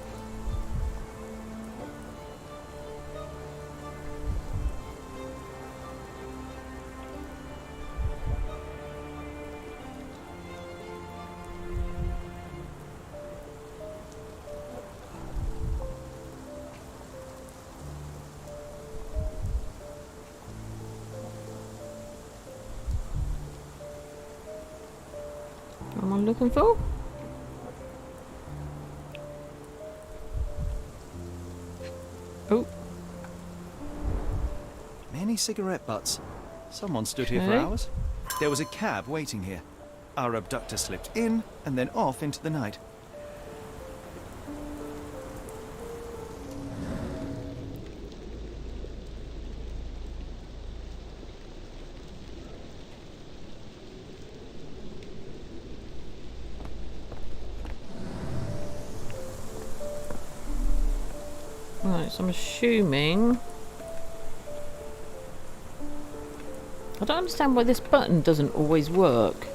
What am I looking for? Oh. Many cigarette butts. Someone stood here for Okay. hours. There was a cab waiting here. Our abductor slipped in and then off into the night. Right, so I'm assuming... I don't understand why this button doesn't always work.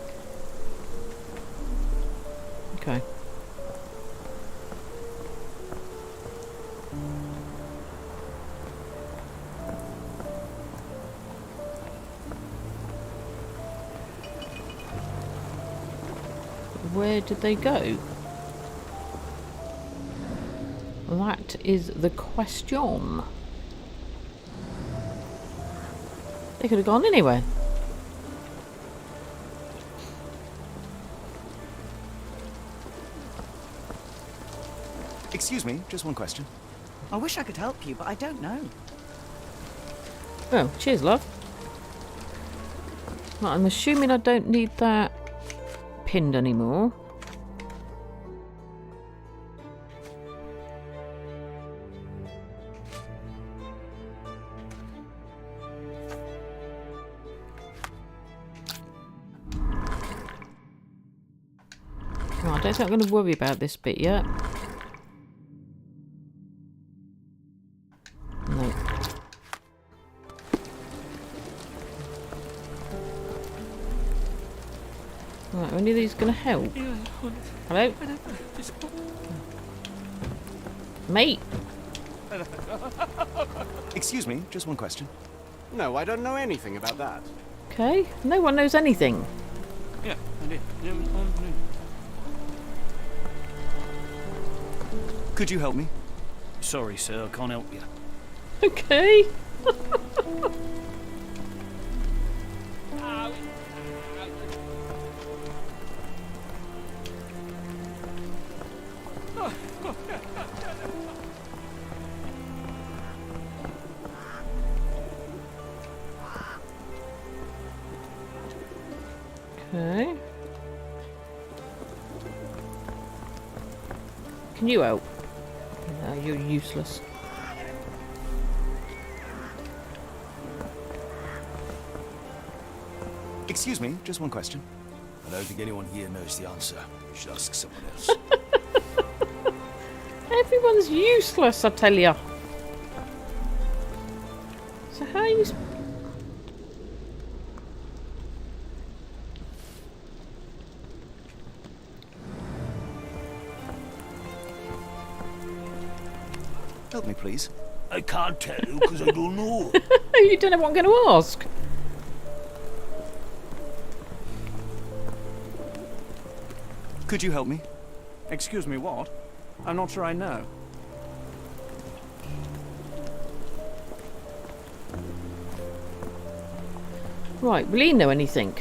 Okay. Where did they go? That is the question. They could have gone anywhere. Excuse me, just one question. I wish I could help you, but I don't know. Oh, cheers, love. Right, I'm assuming I don't need that pinned anymore. Right, I don't think I'm going to worry about this bit yet. No. Right, are any of these going to help? Hello? Mate! Excuse me, just one question. No, I don't know anything about that. Okay, no one knows anything. Yeah, I did. Could you help me? Sorry, sir, I can't help you. Okay. Okay. Can you help? No, you're useless. Excuse me, just one question. I don't think anyone here knows the answer. You should ask someone else. Everyone's useless, I tell ya. So how are you... Help me, please. I can't tell you because I don't know. You don't know what I'm going to ask. Could you help me? Excuse me, what? I'm not sure I know. Right, will he know anything?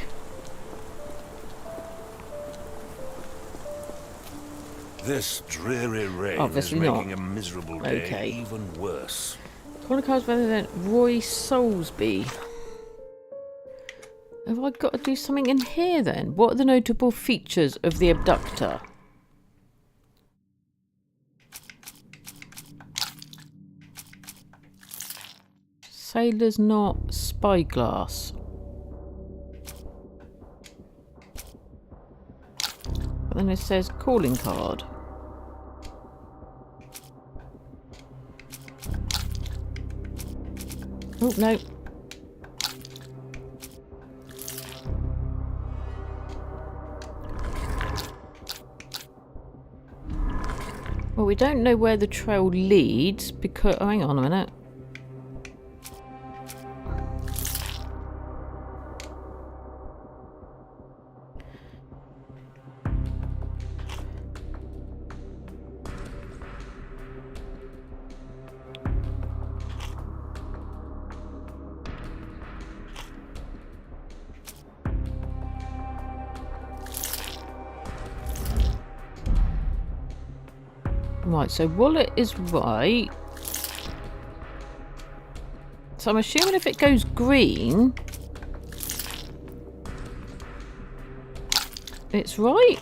This dreary rain Obviously is not. making a miserable day Okay. even worse. Chronicles better than Roy Soulsby. Have I got to do something in here then? What are the notable features of the abductor? Sailor's knot, spyglass. But then it says calling card. Oh, no. Well, we don't know where the trail leads because... Oh, hang on a minute. Right, so Wallet is right. So I'm assuming if it goes green, it's right.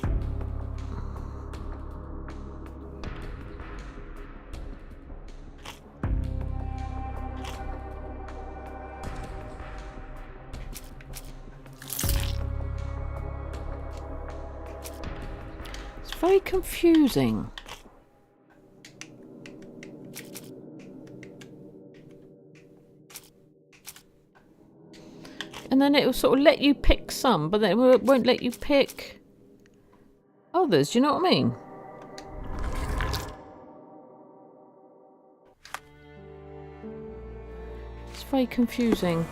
It's very confusing. And then it will sort of let you pick some, but then it won't let you pick others. Do you know what I mean? It's very confusing.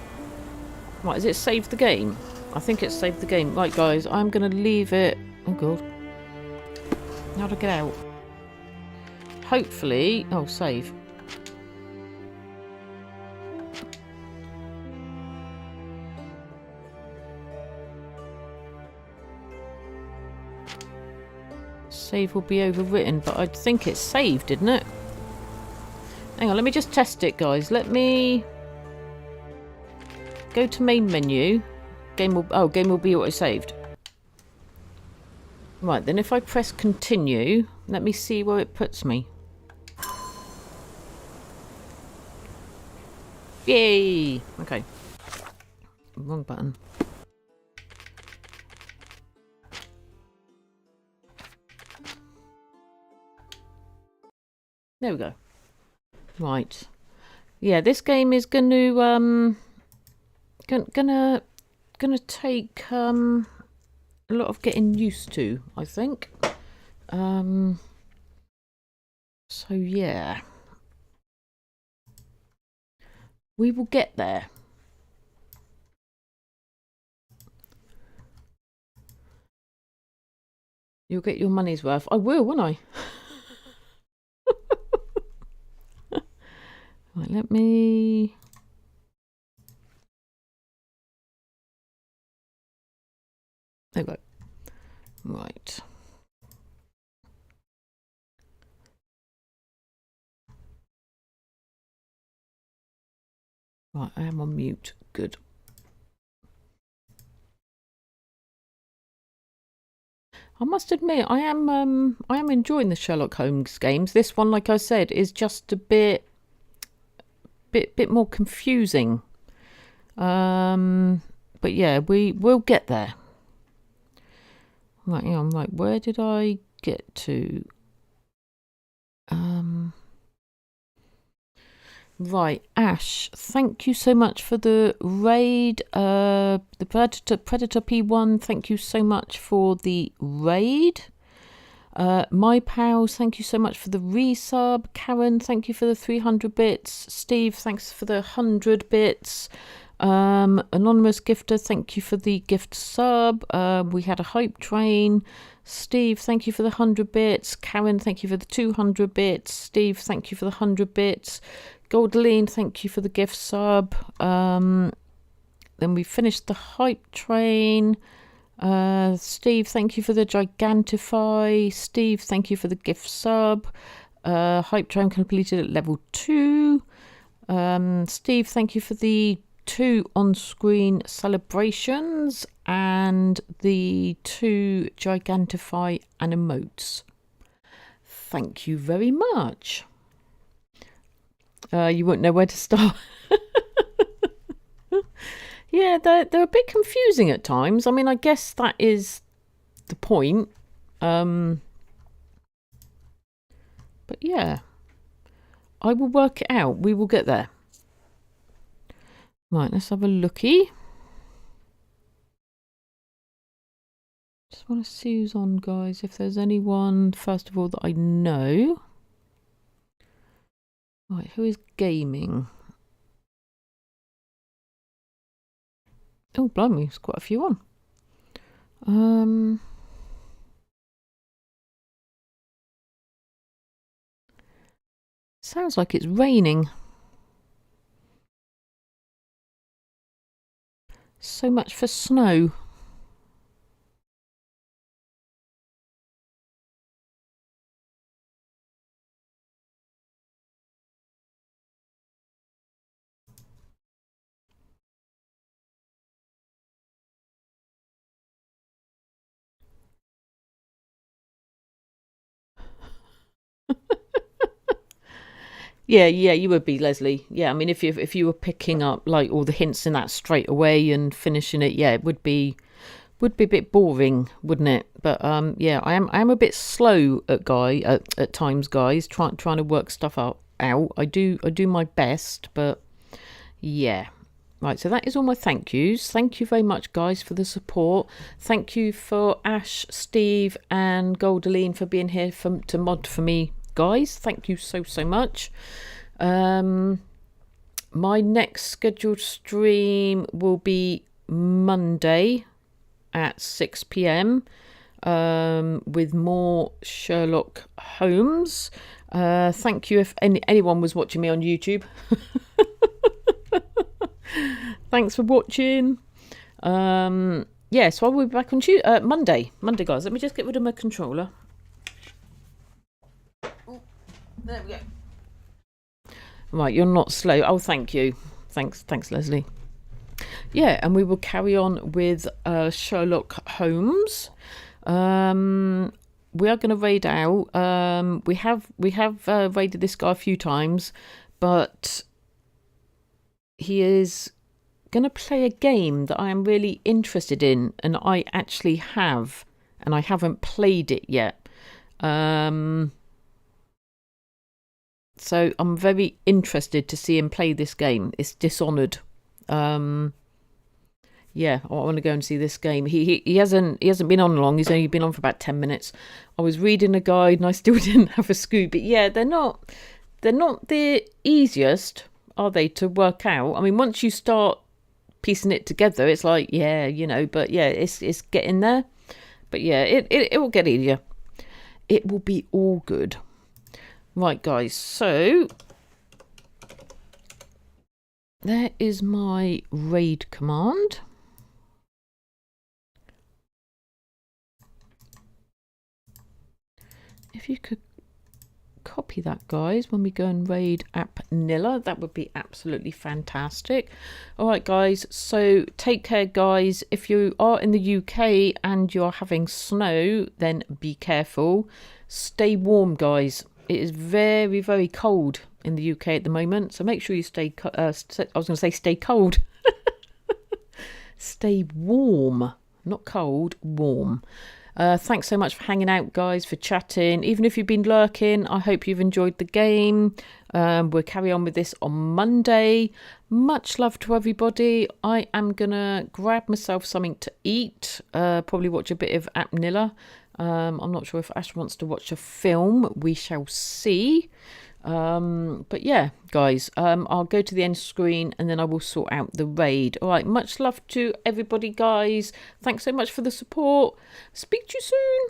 Right, has it saved the game? I think it's saved the game. Right, guys, I'm going to leave it... Oh, God. How do I get out? Hopefully... Oh, save. Save will be overwritten, but I think it's saved, didn't it? Hang on, let me just test it, guys. Let me go to main menu. Game will be auto-saved. Right, then if I press continue, let me see where it puts me. Yay! Okay. Wrong button. There we go. Right. Yeah, this game is going to gonna take a lot of getting used to, I think. So yeah. We will get there. You'll get your money's worth. I will, won't I? Right, let me... There we go. Right. Right, I am on mute. Good. I must admit, I am enjoying the Sherlock Holmes games. This one, like I said, is just a bit more confusing. But yeah, we will get there. Right, yeah, I'm right. Where did I get to? Right, Ash, thank you so much for the raid. The Predator P1, thank you so much for the raid. My pals, thank you so much for the resub. Karen, thank you for the 300 bits. Steve, thanks for the 100 bits. Anonymous gifter, thank you for the gift sub. We had a hype train. Steve, thank you for the 100 bits. Karen, thank you for the 200 bits. Steve, thank you for the 100 bits. Goldeline, thank you for the gift sub. Then we finished the hype train. Steve, thank you for the Gigantify. Steve, thank you for the gift sub. Hype Train completed at level 2. Steve, thank you for the 2 on-screen celebrations and the 2 Gigantify and emotes. Thank you very much. You won't know where to start. Yeah, they're a bit confusing at times. I mean, I guess that is the point. But yeah, I will work it out. We will get there. Right, let's have a looky. Just want to see who's on, guys. If there's anyone, first of all, that I know. Right, who is gaming? Oh, blimey, there's quite a few on. Sounds like it's raining. So much for snow. Yeah, you would be, Leslie. Yeah, I mean, if you were picking up like all the hints in that straight away and finishing it, yeah, it would be a bit boring, wouldn't it? But yeah, I am a bit slow at times, guys, trying to work stuff out. I do my best, but yeah. Right, so that is all my thank yous. Thank you very much, guys, for the support. Thank you for Ash, Steve, and Goldaline for being here to mod for me, guys. Thank you so much. My next scheduled stream will be Monday at 6 p.m. With more Sherlock Holmes. Thank you if anyone was watching me on YouTube. Thanks for watching. Yeah, so I will be back on Monday, guys. Let me just get rid of my controller. Ooh, there we go. Right, you're not slow. Oh, thank you. Thanks, Leslie. Yeah, and we will carry on with Sherlock Holmes. We are going to raid out. We have raided this guy a few times, but he is going to play a game that I am really interested in, and I actually have, and I haven't played it yet. So I'm very interested to see him play this game. It's Dishonored. Yeah, I want to go and see this game. He hasn't been on long. He's only been on for about 10 minutes. I was reading a guide and I still didn't have a scoop. But yeah, they're not the easiest, are they, to work out? I mean, once you start piecing it together, it's like, yeah, you know, but yeah, it's getting there. But yeah, it will get easier. It will be all good. Right, guys, so there is my raid command. If you could copy that, guys, when we go and raid App Nilla, that would be absolutely fantastic. All right, guys, so take care, guys. If you are in the UK and you're having snow, then be careful. Stay warm, guys. It is very, very cold in the UK at the moment, so make sure you stay I was going to say stay cold. Stay warm, not cold, warm. Thanks so much for hanging out, guys, for chatting. Even if you've been lurking, I hope you've enjoyed the game. We'll carry on with this on Monday. Much love to everybody. I am going to grab myself something to eat. Probably watch a bit of App Nilla. I'm not sure if Ash wants to watch a film. We shall see. But yeah, guys, I'll go to the end screen and then I will sort out the raid. All right, much love to everybody, guys. Thanks so much for the support. Speak to you soon.